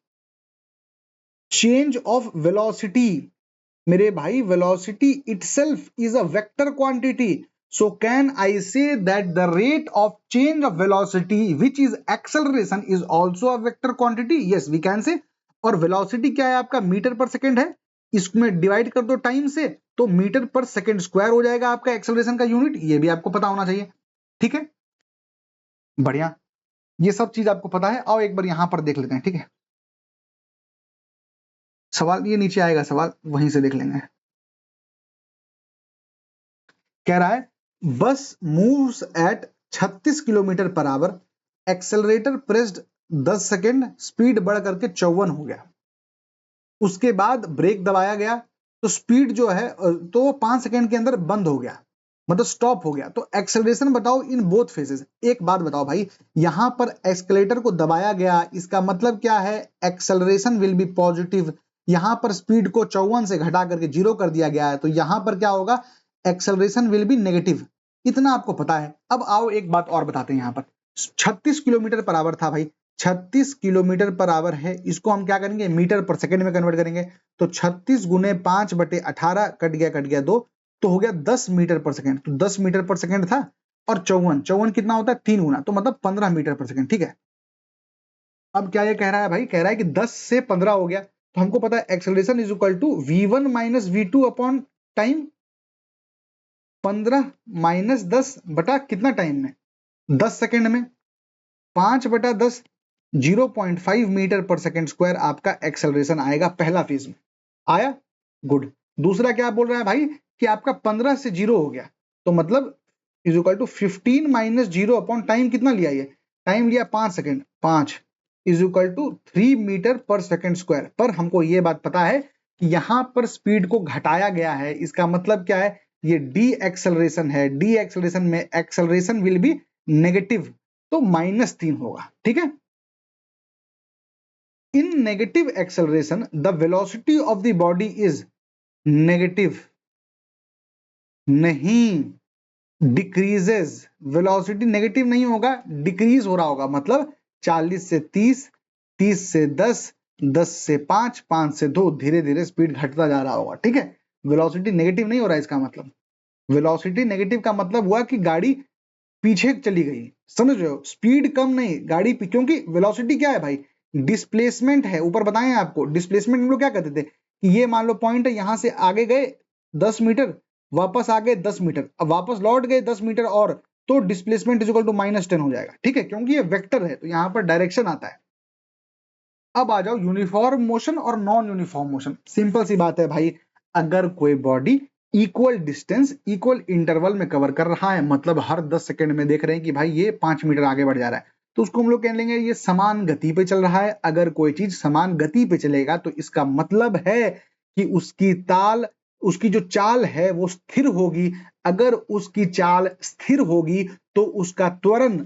change of velocity. मेरे भाई velocity itself is a vector quantity, so can I say that the rate of change of velocity which is acceleration is also a vector quantity? Yes, we can say। और velocity क्या है आपका, metre per second है, इसमें divide कर दो time से तो मीटर पर सेकेंड स्क्वायर हो जाएगा आपका एक्सेलरेशन का यूनिट। ये भी आपको पता होना चाहिए। ठीक है, बढ़िया, ये सब चीज आपको पता है। आओ एक बार यहां पर देख लेते हैं। ठीक है, सवाल ये नीचे आएगा, सवाल वहीं से देख लेंगे। कह रहा है बस moves eight 36 kilometre per our, accelerator pressed 10 second, speed बढ़ करके 54 हो गया। उसके बाद ब्रेक दबाया गया तो स्पीड जो है तो 5 सेकेंड के अंदर बंद हो गया, मतलब स्टॉप हो गया। तो एक्सेलरेशन बताओ इन बोथ फेजेस। एक बात बताओ भाई, यहां पर एक्सकलेटर को दबाया गया, इसका मतलब क्या है, एक्सेलरेशन विल बी पॉजिटिव। यहां पर स्पीड को 54 से घटा करके 0 कर दिया गया है, तो यहां पर क्या होगा, एक्सेलरेशन विल बी नेगेटिव। इतना आपको पता है। अब आओ एक बात और बताते हैं। यहां पर 36 किलोमीटर पर आवर था भाई, 36 किलोमीटर पर आवर है, इसको हम क्या करेंगे, मीटर पर सेकंड में कन्वर्ट करेंगे। तो 36 गुने 5/18 कट गया 2, तो हो गया 10 मीटर पर सेकंड। तो 10 मीटर पर सेकंड था, और 54 कितना होता है, 3 गुना, तो मतलब 15 मीटर पर सेकंड। ठीक है, अब क्या ये कह रहा है भाई, कह रहा है कि 10 से 15 हो गया, तो हमको पता है acceleration is equal to v1 minus v2 upon time. 15 minus 10 बटा कितना टाइम में, 10 सेकंड में, 5/10, 0.5 मीटर पर सेकंड स्क्वायर आपका एक्सेलरेशन आएगा पहला फेज में। आया, गुड। दूसरा क्या बोल रहा है भाई कि आपका 15 से 0 हो गया, तो मतलब is equal to 15 minus 0 upon time कितना लिया, ये टाइम लिया 5 second, 5 is equal to 3 metre per second square. पर हमको ये बात पता है कि यहां पर स्पीड को घटाया गया है, इसका मतलब क्या है, ये डी एक्सेलरेशन है। डी एक्सेलरेशन में एक्सेलरेशन विल बी नेगेटिव, तो -3 होगा। ठीक है, in negative acceleration the velocity of the body is negative, नहीं, डिक्रीजेस। वेलोसिटी नेगेटिव नहीं होगा, डिक्रीज हो रहा होगा, मतलब 40 से 30, 30 से 10, 10 से 5, 5 से 2, धीरे धीरे स्पीड घटता जा रहा होगा। ठीक है, वेलोसिटी नेगेटिव नहीं हो रहा है, इसका मतलब वेलोसिटी नेगेटिव का मतलब हुआ कि गाड़ी पीछे चली गई, समझ रहे हो, स्पीड कम नहीं, गाड़ी क्योंकि वेलोसिटी क्या है भाई, डिस्प्लेसमेंट है। ऊपर बताएं आपको, डिस्प्लेसमेंट हम लोग क्या कहते थे कि ये मान लो पॉइंट है, यहां से आगे गए 10 मीटर, वापस आ गए 10 मीटर, अब वापस लौट गए 10 मीटर और, तो डिस्प्लेसमेंट इज इक्वल टू -10 हो जाएगा। ठीक है, क्योंकि ये वेक्टर है तो यहां पर डायरेक्शन आता है। अब आ जाओ यूनिफॉर्म मोशन और नॉन यूनिफॉर्म मोशन। सिंपल सी बात है भाई, अगर कोई body equal distance equal interval में कवर कर रहा है, मतलब हर 10 सेकंड में देख रहे हैं कि भाई ये 5 मीटर आगे बढ़ जा रहा है, तो उसको हम लोग कह लेंगे ये समान गति पे चल रहा है। अगर कोई चीज समान गति पे चलेगा तो इसका मतलब है कि उसकी जो चाल है वो स्थिर होगी। अगर उसकी चाल स्थिर होगी तो उसका त्वरण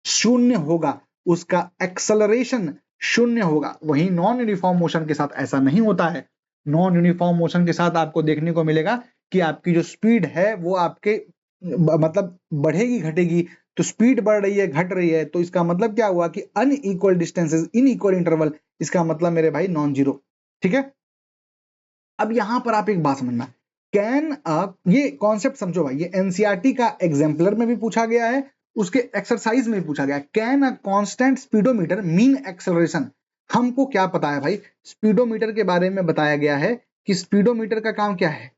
शून्य होगा, उसका एक्सेलरेशन शून्य होगा। वहीं नॉन यूनिफॉर्म मोशन के साथ ऐसा नहीं होता है। नॉन यूनिफॉर्म मोशन के साथ आपको देखने को मिलेगा कि आपकी जो स्पीड है वो आपके मतलब बढ़ेगी घटेगी, तो स्पीड बढ़ रही है घट रही है, तो इसका मतलब क्या हुआ कि unequal distances in equal interval, इसका मतलब मेरे भाई नॉन जीरो। ठीक है, अब यहां पर आप एक बात समझना, कैन ये कॉन्सेप्ट समझो भाई, ये एनसीईआरटी का एग्जाम्पलर में भी पूछा गया है, उसके एक्सरसाइज में भी पूछा गया है। Can a constant speedometer mean acceleration. हमको क्या पता है भाई, स्पीडोमीटर के बारे में बताया गया है कि स्पीडोमीटर का काम क्या है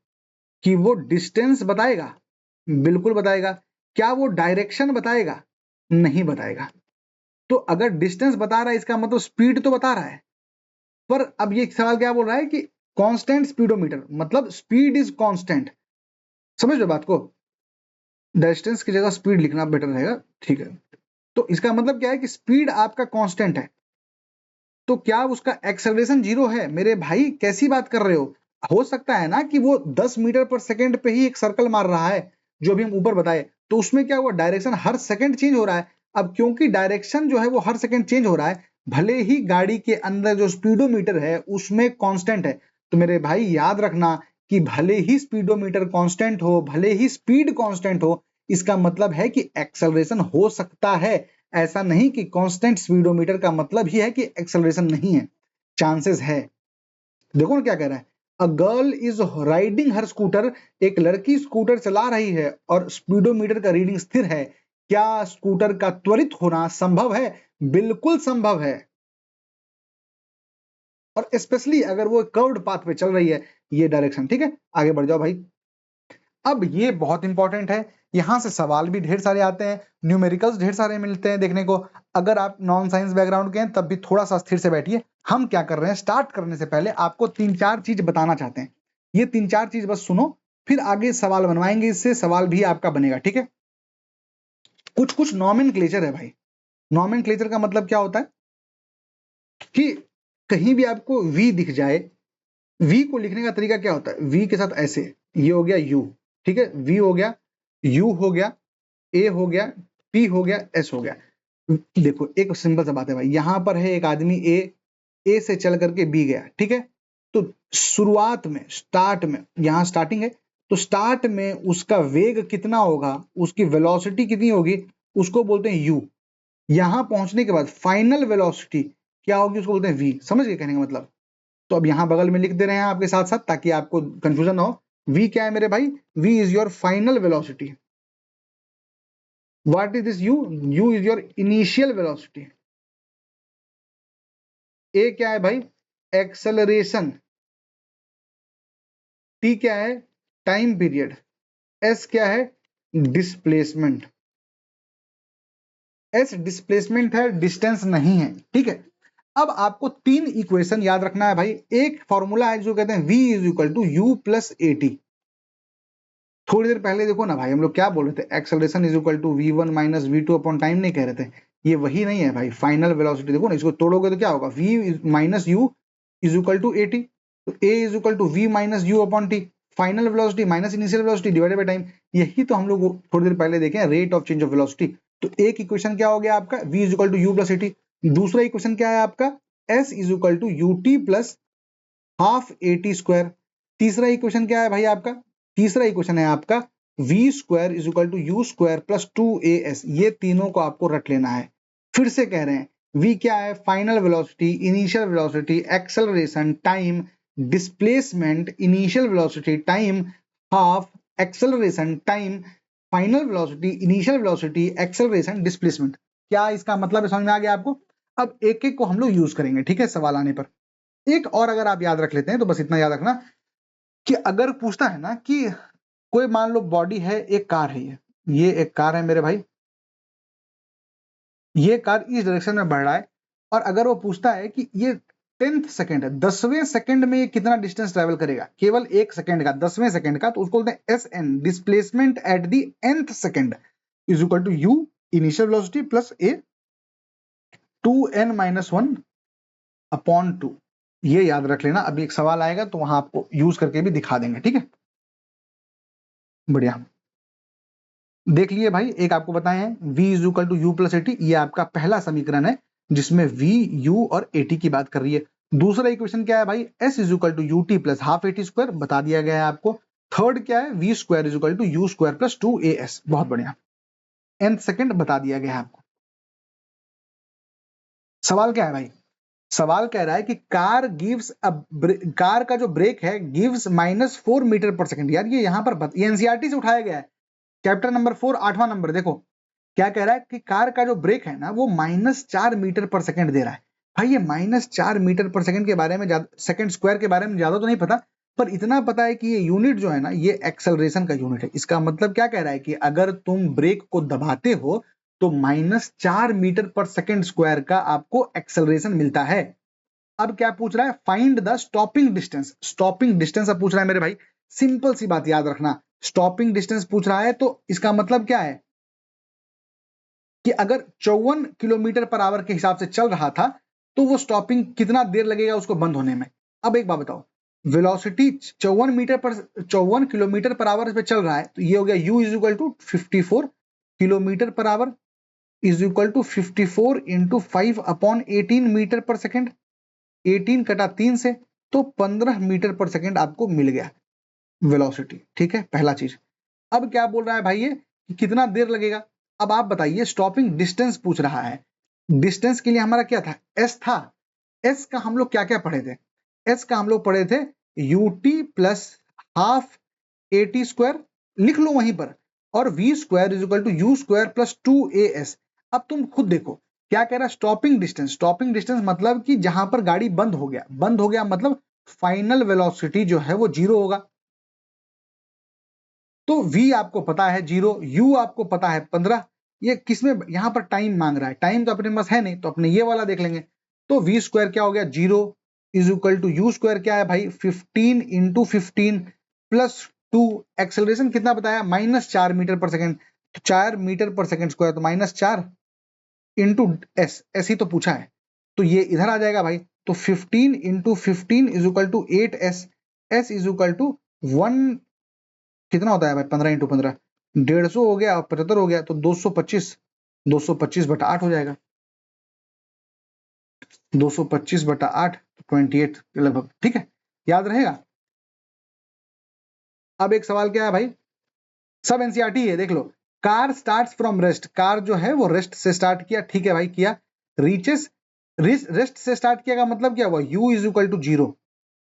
कि वो डिस्टेंस बताएगा, बिल्कुल बताएगा। क्या वो डायरेक्शन बताएगा? नहीं बताएगा। तो अगर डिस्टेंस बता रहा है इसका मतलब स्पीड तो बता रहा है। पर अब ये सवाल क्या बोल रहा है कि कांस्टेंट स्पीडोमीटर मतलब स्पीड इज कांस्टेंट। समझ लो बात को, डिस्टेंस की जगह स्पीड लिखना बेटर रहेगा। ठीक है, तो इसका मतलब क्या है कि स्पीड आपका कांस्टेंट है, तो क्या उसका एक्सेलरेशन जीरो है? मेरे भाई कैसी बात कर रहे हो सकता है ना कि वो 10 मीटर पर सेकंड पे ही एक सर्कल मार रहा है, जो भी हम ऊपर बताए, तो उसमें क्या हुआ, डायरेक्शन हर सेकंड चेंज हो रहा है। अब क्योंकि डायरेक्शन जो है वो हर सेकंड चेंज हो रहा है, भले ही गाड़ी के अंदर जो स्पीडोमीटर है उसमें कांस्टेंट है, तो मेरे भाई याद रखना कि भले ही स्पीडोमीटर कांस्टेंट हो, भले ही स्पीड कांस्टेंट हो, इसका मतलब है कि एक्सेलरेशन हो सकता है। ऐसा नहीं कि कांस्टेंट स्पीडोमीटर का मतलब ही है कि एक्सेलरेशन नहीं है, चांसेस है। देखो ना क्या कह रहा है, a girl is riding her scooter, एक लड़की स्कूटर चला रही है और स्पीडोमीटर का रीडिंग स्थिर है। क्या स्कूटर का त्वरित होना संभव है? बिल्कुल संभव है, और स्पेशली अगर वो कर्व्ड पाथ पे चल रही है, ये डायरेक्शन। ठीक है, आगे बढ़ जाओ भाई। अब ये बहुत इंपॉर्टेंट है, यहां से सवाल भी ढेर सारे आते हैं, न्यूमेरिकल्स ढेर सारे मिलते हैं देखने को। अगर आप नॉन साइंस बैकग्राउंड के हैं तब भी थोड़ा सा स्थिर से बैठिए। हम क्या कर रहे हैं, स्टार्ट करने से पहले आपको 3-4 चीज बताना चाहते हैं। ये 3-4 चीज बस सुनो, फिर आगे सवाल बनवाएंगे, इससे सवाल भी आपका बनेगा। ठीक है, कुछ कुछ नॉमेनक्लेचर है भाई। नॉमेनक्लेचर का मतलब क्या होता है कि कहीं भी आपको वी दिख जाए, वी को लिखने का तरीका क्या होता है, वी के साथ ऐसे, ये हो गया यू, ठीक है, वी हो गया, यू हो गया, ए हो गया, पी हो गया, एस हो गया। देखो एक सिंपल सा बात है भाई, यहां पर है एक आदमी ए से चल करके बी गया, ठीक है, तो शुरुआत में स्टार्ट में, यहां स्टार्टिंग है, तो स्टार्ट में उसका वेग कितना होगा, उसकी वेलोसिटी कितनी होगी, उसको बोलते हैं यू। यहां पहुंचने के बाद फाइनल वेलोसिटी क्या होगी, उसको बोलते हैं वी। समझ गए कहने का मतलब? तो अब यहां बगल में लिख दे रहे हैं आपके साथ साथ, ताकि आपको कंफ्यूजन ना हो। वी क्या है मेरे भाई, v is your final velocity. What is this u? U is your initial velocity. A क्या है भाई, एक्सेलरेशन। T क्या है, टाइम पीरियड। S क्या है, डिस्प्लेसमेंट। S डिस्प्लेसमेंट है, डिस्टेंस नहीं है। ठीक है, अब आपको 3 इक्वेशन याद रखना है भाई। एक फॉर्मूला है जो कहते हैं v is equal to u plus a t. थोड़ी देर पहले देखो ना भाई, हम लोग क्या बोल रहे थे, acceleration is equal to v1 minus v2 upon time नहीं कह रहे थे? ये वही नहीं है भाई, फाइनल वेलोसिटी। देखो ना, इसको तोड़ोगे तो क्या होगा, v minus u is equal to a t, तो a is equal to v minus u upon t. Final velocity minus initial velocity divided by time. यही तो हम लोग थोड़ी देर पहले देखे, rate of change of velocity. तो एक इक्वेशन क्या हो गया आपका, v is equal to u plus a t. दूसरा इक्वेशन क्या है आपका, s is equal to u t plus half a t square. तीसरा इक्वेशन क्या है भाई आपका, तीसरा इक्वेशन है आपका v square is equal to u square plus 2as। ये तीनों को आपको रट लेना है। फिर से कह रहे हैं, v क्या है, final velocity, initial velocity, acceleration, time, displacement, initial velocity, time, half, acceleration, time, final velocity, initial velocity, acceleration, displacement. क्या इसका मतलब समझ में आ गया आपको? अब एक एक को हम लोग यूज करेंगे, ठीक है, सवाल आने पर। एक और अगर आप याद रख लेते हैं तो बस इतना याद रखना कि अगर पूछता है ना कि कोई मान लो बॉडी है, एक कार है, ये एक कार है मेरे भाई, ये कार इस डायरेक्शन में बढ़ रहा है, और अगर वो पूछता है कि ये 10th सेकेंड, 10वें सेकेंड में ये कितना डिस्टेंस ट्रेवल करेगा, केवल 1 सेकेंड का, 10वें सेकेंड का, तो उसको बोलते हैं SN, displacement at the nth second is equal to U initial velocity plus A 2n-1 upon 2। ये याद रख लेना, अभी एक सवाल आएगा तो वहां आपको यूज करके भी दिखा देंगे, ठीक है। बढ़िया, देख लिए भाई, एक आपको बताए हैं v is equal to u plus a t, ये आपका पहला समीकरण है जिसमें v, u और at की बात कर रही है। दूसरा इक्वेशन क्या है भाई, s is equal to u t plus half a t square, बता दिया गया है आपको। थर्ड क्या है, v square is equal to u square plus 2as, बहुत बढ़िया। nth सेकंड बता दिया गया है आपको। सवाल क्या है भाई, सवाल कह रहा है कि कार गिव्स कार का जो ब्रेक है गिव्स -4 मीटर पर सेकंड। यार ये यहाँ पर ये एनसीईआरटी से उठाया गया है, चैप्टर नंबर 4 8वां नंबर। देखो क्या कह रहा है कि कार का जो ब्रेक है ना वो -4 मीटर पर सेकंड दे रहा है। भाई ये -4 मीटर पर सेकंड के बारे में, सेकंड स्क्वायर के बारे में ज्यादा तो नहीं पता, पर इतना पता है कि ये यूनिट जो है ना ये एक्सेलरेशन का यूनिट है। इसका मतलब क्या कह रहा है कि अगर तुम ब्रेक को दबाते हो तो -4 मीटर पर सेकंड स्क्वायर का आपको एक्सेलरेशन मिलता है। अब क्या पूछ रहा है, find the stopping distance. Stopping distance अब पूछ रहा है मेरे भाई, सिंपल सी बात याद रखना, स्टॉपिंग डिस्टेंस पूछ रहा है तो इसका मतलब क्या है कि अगर 54 किलोमीटर पर आवर के हिसाब से चल रहा था तो वो स्टॉपिंग कितना देर लगेगा उसको बंद होने में। अब एक बात बताओ, वेलोसिटी 54 किलोमीटर पर आवर पे चल रहा है, तो ये हो गया u is equal to 54 kilometre per hour is equal to 54 into 5 upon 18 metre per second. 18 कटा 3 से तो 15 मीटर पर सेकेंड आपको मिल गया वेलोसिटी, ठीक है, पहला चीज। अब क्या बोल रहा है भाई ये कि कितना देर लगेगा। अब आप बताइए, स्टॉपिंग डिस्टेंस पूछ रहा है। डिस्टेंस के लिए हमारा क्या था, एस था। एस का हम लोग क्या क्या पढ़े थे, एस का हम लोग पढ़े थे u t plus half a t square, लिख लो वहीं पर, और v square is equal to u square plus 2as। अब तुम खुद देखो क्या कह रहा है, स्टॉपिंग डिस्टेंस। स्टॉपिंग डिस्टेंस मतलब कि जहां पर गाड़ी बंद हो गया, बंद हो गया मतलब फाइनल वेलोसिटी जो है वो 0 होगा। तो v आपको पता है 0, u आपको पता है 15। ये किसमें यहाँ पर टाइम मांग रहा है, टाइम तो अपने पास है नहीं, तो अपने ये वाला देख लेंगे। तो v स्क्वायर क्या हो गया, 0 is equal to u square क्या है भाई 15 इंटू 15 प्लस 2। एक्सेलरेशन कितना बताया, -4 मीटर पर सेकेंड, तो 4 मीटर पर सेकेंड स्क्वायर, तो -4 इंटू एस ही तो पूछा है, तो ये इधर आ जाएगा भाई। तो 15 into 15 is equal to 8s, s is equal to 1, कितना होता है भाई 15 इंटू 15, 150 हो गया और 75 हो गया, तो 225, 225/8 हो जाएगा, 225/8 28 के लगभग, ठीक है, याद रहेगा। अब एक सवाल क्या है भाई, सब एनसीईआरटी है, देख लो। Car starts from rest, car जो है वो रेस्ट से स्टार्ट किया, ठीक है भाई किया। रीचेस, रेस्ट से स्टार्ट किया का मतलब क्या हुआ, u is equal to 0,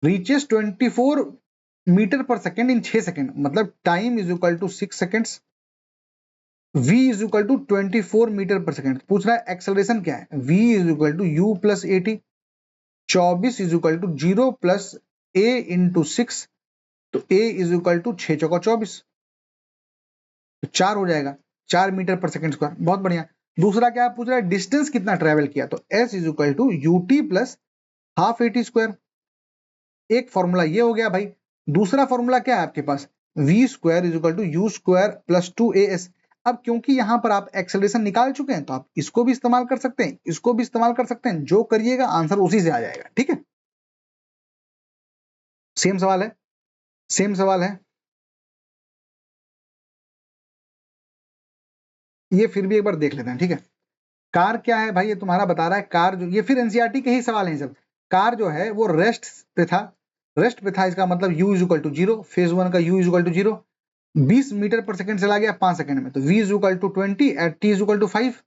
reaches 24 metre per second in 6 second, मतलब time is equal to 6 seconds. v is equal to 24 metre per second. पूछ रहा है एक्सेलरेशन क्या है, v is equal to u plus 80, 24 is equal to 0 plus a into 6, तो a is equal to 6 चौका 24, तो 4 हो जाएगा, 4 मीटर पर सेकेंड स्क्वायर, बहुत बढ़िया। दूसरा क्या पूछ रहा है, डिस्टेंस कितना ट्रेवल किया, तो s is equal to u t plus half a t square. एक फॉर्मूला ये हो गया भाई। दूसरा फॉर्मूला क्या है आपके पास, v square is equal to u square plus 2as। अब क्योंकि यहां पर आप एक्सेलरेशन निकाल चुके हैं तो आप इसको भी इस्तेमाल कर सकते हैं, इसको भी इस्तेमाल कर सकते हैं, जो करिएगा आंसर उसी से आ जाएगा, ठीक है। सेम सवाल है, सेम सवाल है, ये फिर भी एक बार देख लेते हैं, ठीक है। कार क्या है भाई, ये तुम्हारा बता रहा है, कार जो, ये फिर एनसीईआरटी के ही सवाल हैं सब। कार जो है वो रेस्ट पे था, रेस्ट पे था, इसका मतलब u is equal to 0, phase 1 का u is equal to 0, 20 metre per second चला गया 5 सेकंड में, तो v is equal to 20 at t is equal to 5।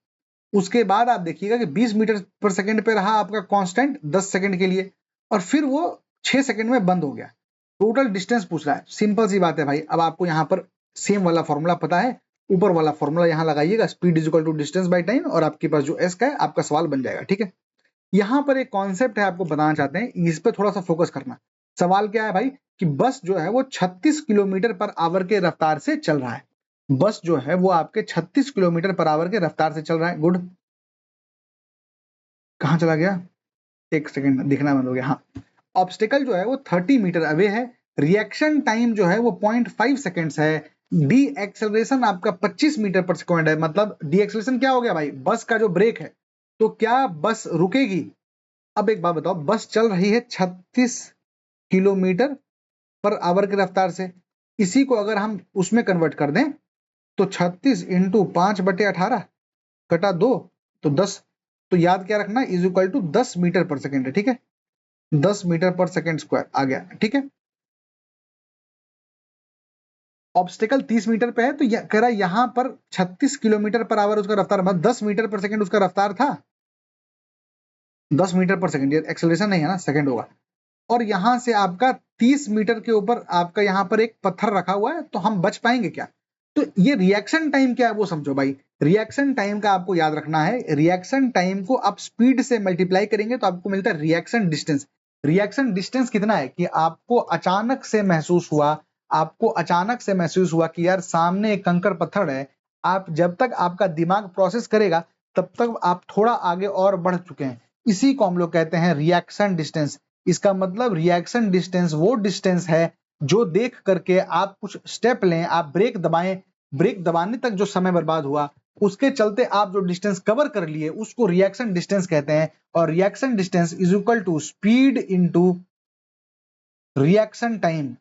उसके बाद आप देखिएगा कि 20 मीटर पर सेकंड पे रहा आपका कांस्टेंट 10 सेकंड के लिए, और फिर वो 6 सेकंड में बंद हो गया। टोटल डिस्टेंस पूछ रहा है, सिंपल सी बात है भाई। अब आपको यहाँ पर सेम वाला फॉर्मूला पता है, ऊपर वाला फॉर्मूला यहाँ लगाइएगा, speed is equal to distance by time, और आपके पास जो एस का है आपका सवाल बन जाएगा, ठीक है। यहाँ पर एक कॉन्सेप्ट है आपको बताना चाहते हैं, इस पर थोड़ा सा फोकस करना। सवाल क्या है भाई कि बस जो है वो 36 किलोमीटर पर आवर के रफ्तार से चल रहा है, बस जो है वो आपके 36 किलोमीटर पर आवर के रफ्तार से चल रहा है। गुड, कहाँ चला गया, एक सेकंड दिखना बंद हो गया, हाँ। ऑब्स्टिकल जो है वो 30 मीटर अवे है, रिएक्शन टाइम जो है वो 0.5 सेकेंड्स है, डी एक्सेलरेशन आपका 25 मीटर पर सेकेंड है। मतलब डी एक्सेलरेशन क्या हो गया भाई, बस का जो ब्रेक है, तो क्या बस रुकेगी? अब एक बात बताओ, बस चल रही है 36 किलोमीटर पर आवर की रफ्तार से, इसी को अगर हम उसमें कन्वर्ट कर दें तो 36 इंटू 5/18 कटा 2 तो 10, तो याद क्या रखना, is equal to 10 metre per second है, ठीक है, 10 मीटर पर सेकेंड स्क्वायर आ गया, ठीक है। ऑब्स्टिकल 30 मीटर पे है, तो कह रहा है यहां पर 36 किलोमीटर पर आवर उसका रफ्तार, मतलब 10 मीटर पर सेकेंड उसका रफ्तार था, 10 मीटर पर सेकेंड, ये एक्सेलरेशन नहीं है ना, सेकेंड होगा। और यहां से आपका 30 मीटर के ऊपर आपका यहां पर एक पत्थर रखा हुआ है, तो हम बच पाएंगे क्या? तो ये रिएक्शन टाइम क्या है वो समझो भाई। रिएक्शन टाइम का आपको याद रखना है, रिएक्शन टाइम को आप स्पीड से मल्टीप्लाई करेंगे तो आपको मिलता है रिएक्शन डिस्टेंस। रिएक्शन डिस्टेंस कितना है कि आपको अचानक से महसूस हुआ, आपको अचानक से महसूस हुआ कि यार सामने एक कंकड़ पत्थर है, आप जब तक आपका दिमाग प्रोसेस करेगा तब तक आप थोड़ा आगे और बढ़ चुके हैं, इसी को हम लोग कहते हैं रिएक्शन डिस्टेंस। इसका मतलब रिएक्शन डिस्टेंस वो डिस्टेंस है जो देख करके आप कुछ स्टेप लें, आप ब्रेक दबाएं, ब्रेक दबाने तक जो समय बर्बाद हुआ, उसके चलते आप जो डिस्टेंस कवर कर लिए उसको रिएक्शन डिस्टेंस कहते हैं। और reaction distance is equal to speed into reaction time.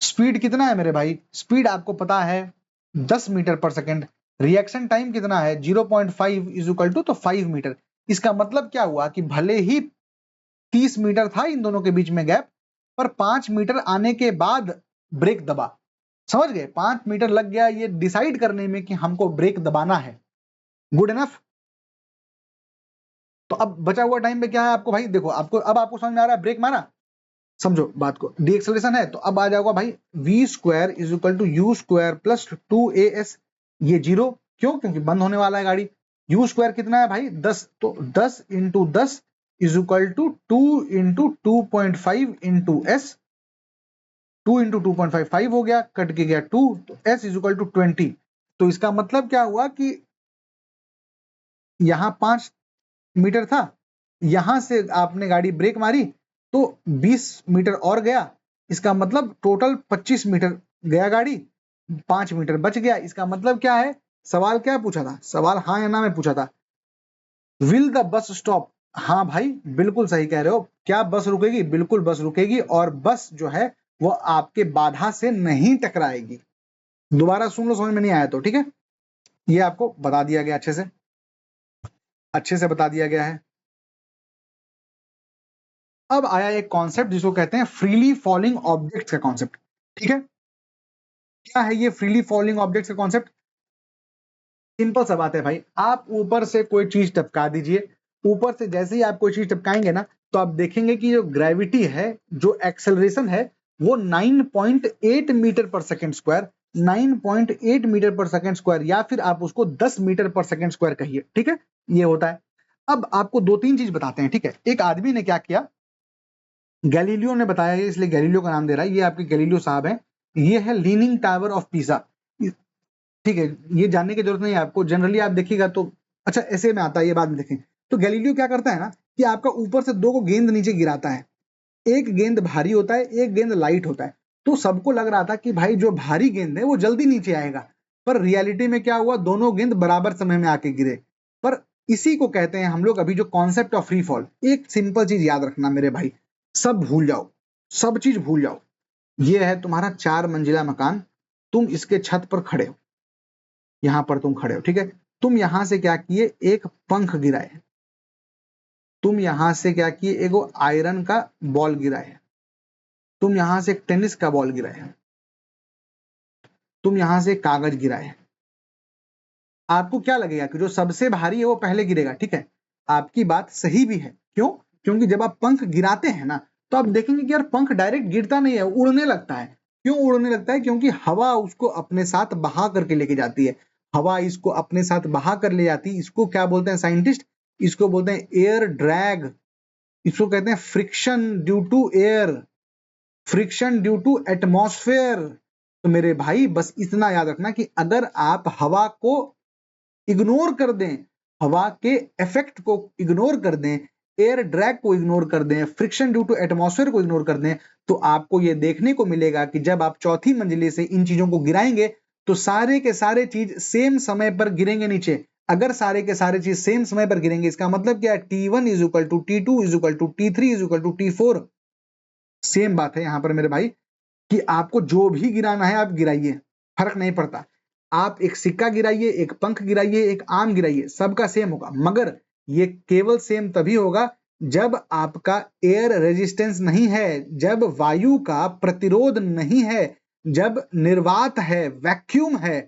Speed कितना है मेरे भाई, स्पीड आपको पता है 10 metre per second, reaction time कितना है 0.5 इज इक्वल टू तो 5 मीटर। इसका मतलब क्या हुआ कि भले ही 30 मीटर था इन दोनों के बीच में गैप, पर 5 मीटर आने के बाद ब्रेक दबा, समझ गए, 5 मीटर लग गया ये डिसाइड करने में कि हमको ब्रेक दबाना है। Good enough. तो अब बचा हुआ टाइम में क्या है आपको भाई, देखो आपको अब आपको समझ में आ रहा है, ब्रेक मारा, समझो बात को, डी एक्सेलरेशन है तो अब आ जाएगा भाई v square is equal to u square plus 2as, ये जीरो क्यों, क्योंकि बंद होने वाला है गाड़ी। यू स्क्वायर कितना है भाई 10, तो 10 into 10 is equal to 2 into 2.5 into s, 2 into 2.55 हो गया, कट के गया 2, तो एस इज इक्वल टू 20। तो इसका मतलब क्या हुआ कि यहां 5 मीटर था, यहां से आपने गाड़ी ब्रेक मारी तो 20 मीटर और गया, इसका मतलब टोटल 25 मीटर गया गाड़ी, 5 मीटर बच गया। इसका मतलब क्या है, सवाल क्या पूछा था, सवाल हाँ या ना में पूछा था, विल द बस स्टॉप। हाँ भाई बिल्कुल सही कह रहे हो, क्या बस रुकेगी, बिल्कुल बस रुकेगी, और बस जो है वो आपके बाधा से नहीं टकराएगी। दोबारा सुन लो समझ में नहीं आया तो, ठीक है, ये आपको बता दिया गया, अच्छे से बता दिया गया है। अब आया एक कॉन्सेप्ट जिसको कहते हैं फ्रीली फॉलिंग ऑब्जेक्ट्स का कॉन्सेप्ट, ठीक है। क्या है ये फ्रीली फॉलिंग ऑब्जेक्ट्स का कॉन्सेप्ट? सिंपल सा बात है भाई, आप ऊपर से कोई चीज टपका दीजिए, ऊपर से जैसे ही आप कोई चीज टपकाएंगे ना तो आप देखेंगे कि जो ग्रेविटी है, जो एक्सेलरेशन है, वो 9.8 metre per second square, 9.8 metre per second square, या फिर आप उसको 10 मीटर पर सेकेंड स्क्वायर कहिए, ठीक है, ये होता है। अब आपको दो तीन चीज बताते हैं, ठीक है। एक आदमी ने क्या किया, गैलीलियो ने बताया है, इसलिए गैलीलियो का नाम दे रहा है, ये आपके गैलीलियो साहब हैं, ये है लीनिंग टावर ऑफ पीसा, ठीक है, ये जानने की जरूरत नहीं है आपको, जनरली आप देखिएगा तो अच्छा ऐसे में आता है, ये बाद में देखें। तो गैलीलियो क्या करता है ना कि आपका ऊपर से दो को गेंद नीचे गिराता है, एक गेंद भारी होता है, एक गेंद लाइट होता है। तो सबको लग रहा था कि भाई जो भारी गेंद है वो जल्दी नीचे आएगा, पर रियलिटी में क्या हुआ, दोनों गेंद बराबर समय में आके गिरे। पर इसी को कहते हैं हम लोग अभी जो कॉन्सेप्ट ऑफ फ्री फॉल। एक सिंपल चीज याद रखना मेरे भाई, सब भूल जाओ, सब चीज भूल जाओ। ये है तुम्हारा 4 मंजिला मकान, तुम इसके छत पर खड़े हो, यहां पर तुम खड़े हो, ठीक है। तुम यहां से क्या किए, एक पंख गिराए, तुम यहां से क्या किए, एगो आयरन का बॉल गिराए, तुम यहां से एक टेनिस का बॉल गिराए, तुम यहां से कागज गिराए। आपको क्या लगेगा कि जो सबसे भारी है वो पहले गिरेगा, ठीक है, आपकी बात सही भी है। क्यों? क्योंकि जब आप पंख गिराते हैं ना तो आप देखेंगे कि यार पंख डायरेक्ट गिरता नहीं है, उड़ने लगता है। क्यों उड़ने लगता है? क्योंकि हवा उसको अपने साथ बहा करके लेके जाती है, हवा इसको अपने साथ बहा कर ले जाती है। इसको क्या बोलते हैं साइंटिस्ट, इसको बोलते हैं एयर ड्रैग, इसको कहते हैं friction due to air, friction due to atmosphere. तो मेरे भाई बस इतना याद रखना कि अगर आप हवा को इग्नोर कर दें हवा के इफेक्ट को इग्नोर कर दें, एयर ड्रैग को इग्नोर कर दें, फ्रिक्शन ड्यू टू एटमॉस्फेयर को इग्नोर कर दें, तो आपको ये देखने को मिलेगा कि जब आप चौथी मंजिले से इन चीजों को गिराएंगे तो सारे के सारे चीज सेम समय पर गिरेंगे नीचे। अगर सारे के सारे चीज सेम समय पर गिरेंगे, इसका मतलब क्या है, T1 is equal to T2 is equal to T3 is equal to T4। Same बात है यहां पर मेरे भाई कि आपको जो भी गिराना है आप गिराइए, फर्क नहीं पड़ता। आप एक सिक्का गिराइए, एक पंख गिराइए, एक आम गिराइए, सबका सेम होगा। मगर ये केवल सेम तभी होगा जब आपका एयर रेजिस्टेंस नहीं है, जब वायु का प्रतिरोध नहीं है, जब निर्वात है, वैक्यूम है,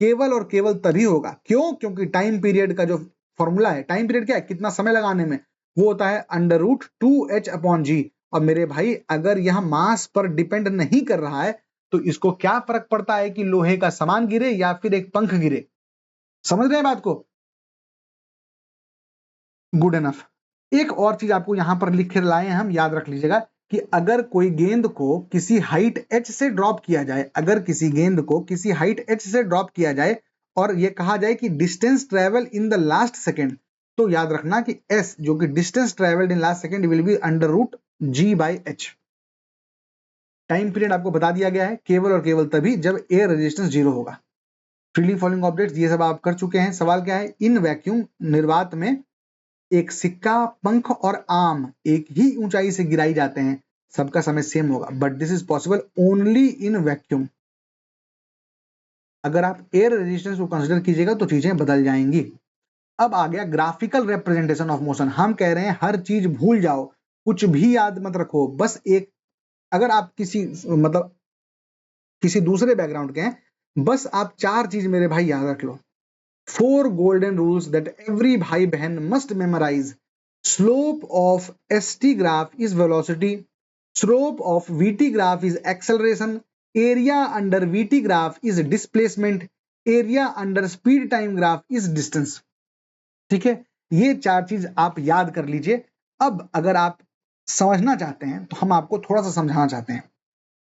केवल और केवल तभी होगा। क्यों? क्योंकि टाइम पीरियड का जो फॉर्मूला है, टाइम पीरियड क्या है, कितना समय लगाने में, वो होता है √2h/g। और मेरे भाई अगर यह मास पर डिपेंड नहीं कर रहा है तो इसको क्या फर्क पड़ता है कि लोहे का सामान गिरे या फिर एक पंख गिरे। समझ रहे हैं बात को? Good enough. एक और चीज आपको यहां पर लिख कर लाए हैं हम, याद रख लीजिएगा कि अगर कोई गेंद को किसी हाइट h से ड्रॉप किया जाए, अगर किसी गेंद को किसी हाइट h से ड्रॉप किया जाए और ये कहा जाए कि distance travel in the last second, तो याद रखना कि s जो कि distance travelled in last second will be √g/h। Time period आपको बता दिया गया है केवल और केवल तभी जब एयर रेजिस्टेंस 0 होगा। फ्रीली फॉलिंग ऑब्जेक्ट्स ये सब आप कर चुके हैं। सवाल क्या है, इन वैक्यूम निर्वात में एक सिक्का, पंख और आम एक ही ऊंचाई से गिराई जाते हैं, सबका समय सेम होगा, but this is possible only in vacuum. अगर आप एयर रेजिस्टेंस को कंसीडर कीजिएगा तो चीजें बदल जाएंगी। अब आ गया ग्राफिकल रिप्रेजेंटेशन ऑफ मोशन। हम कह रहे हैं हर चीज भूल जाओ, कुछ भी याद मत रखो, बस एक, अगर आप किसी मतलब किसी दूसरे बैकग्राउंड के हैं, बस आप 4 चीज मेरे भाई याद रख लो। 4 golden rules that every भाई बहन must memorize. Slope of ST graph is velocity. Slope of VT graph is acceleration. Area under VT graph is displacement. Area under speed time graph is distance. ठीक है, ये 4 चीज आप याद कर लीजिए। अब अगर आप समझना चाहते हैं तो हम आपको थोड़ा सा समझाना चाहते हैं।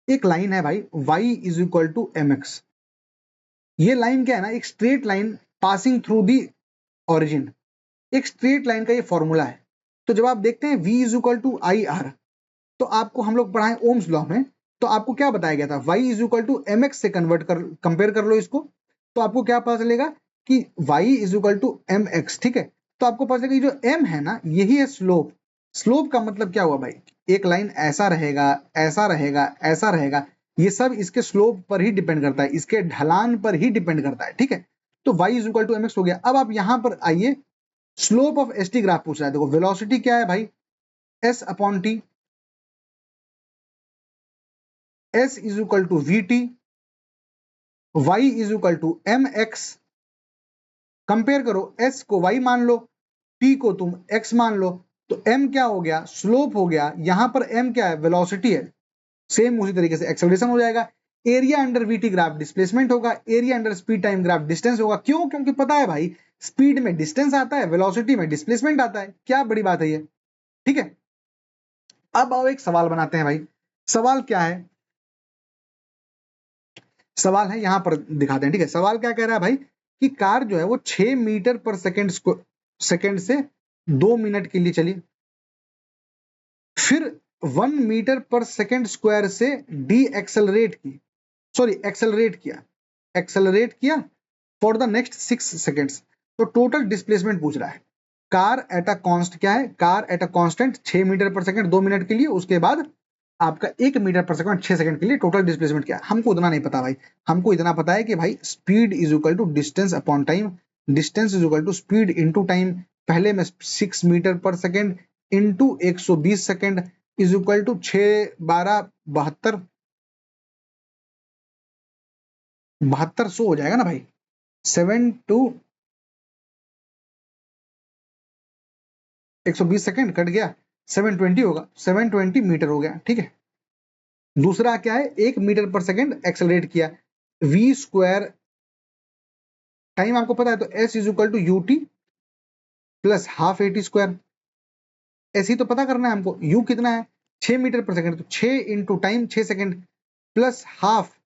एक लाइन है भाई, y is equal to mx। ये लाइन क्या है ना, एक straight line passing through the origin, एक स्ट्रेट लाइन का ये फॉर्मूला है। तो जब आप देखते हैं v is equal to I R, तो आपको हम लोग पढ़ाएं ओम्स लॉ में, तो आपको क्या बताया गया था, y is equal to m x से कन्वर्ट कर कंपेयर कर लो इसको, तो आपको क्या पता चलेगा कि y is equal to m x. ठीक है, तो आपको पता चलेगा जो m है ना, यही है स्लोप। स्लोप का मतलब क्या हुआ भाई, एक लाइन ऐसा रहेगा, ऐसा रहेगा, ऐसा रहेगा, ये सब इसके स्लोप पर ही डिपेंड करता है, इसके ढलान पर ही डिपेंड करता है। ठीक है, तो y is equal to m x हो गया। अब आप यहां पर आइए, slope of s t graph पूछ रहा है। देखो वेलोसिटी क्या है भाई, s upon t, s is equal to v t, y is equal to m x. Compare करो, s को y मान लो, t को तुम x मान लो, तो m क्या हो गया, स्लोप हो गया। यहां पर m क्या है, वेलोसिटी है। सेम उसी तरीके से एक्सेलरेशन हो जाएगा। Area under VT graph displacement होगा, area under speed time graph distance होगा। क्यों? क्योंकि पता है भाई, स्पीड में डिस्टेंस आता है, वेलोसिटी में डिस्प्लेसमेंट आता है। क्या बड़ी बात है ये। ठीक है, अब आओ एक सवाल बनाते हैं भाई। सवाल क्या है, सवाल है यहां पर दिखाते हैं। ठीक है, सवाल क्या कह रहा है भाई कि कार जो है वो 6 मीटर पर सेकेंड से 2 मिनट के लिए चली, फिर 1 मीटर पर सेकेंड स्क्वायर से डी एक्सेलरेट की, सॉरी एक्सेलरेट किया फॉर द नेक्स्ट 6 सेकेंड्स। तो टोटल डिस्प्लेसमेंट पूछ रहा है। कार एट अ कॉन्स्ट क्या है, car at a constant 6 metre per second 2 minute के लिए, उसके बाद आपका 1 मीटर पर सेकंड 6 सेकंड के लिए टोटल डिस्प्लेसमेंट क्या है। हमको उतना नहीं पता भाई, हमको इतना पता है कि भाई speed is equal to distance upon time, distance is equal to speed into time. पहले में 6 metre per second into 120 second is equal to 6 12 72 7200 हो जाएगा ना भाई। 7 टू 120 सेकंड कट गया, 720 होगा, 720 मीटर हो गया। ठीक है, दूसरा क्या है, 1 मीटर पर सेकंड एक्सेलरेट किया, v स्क्वायर टाइम आपको पता है, तो s is equal to u t plus half a t square. S ही तो पता करना है हमको, u कितना है 6 मीटर पर सेकंड, तो 6 into time 6 second plus half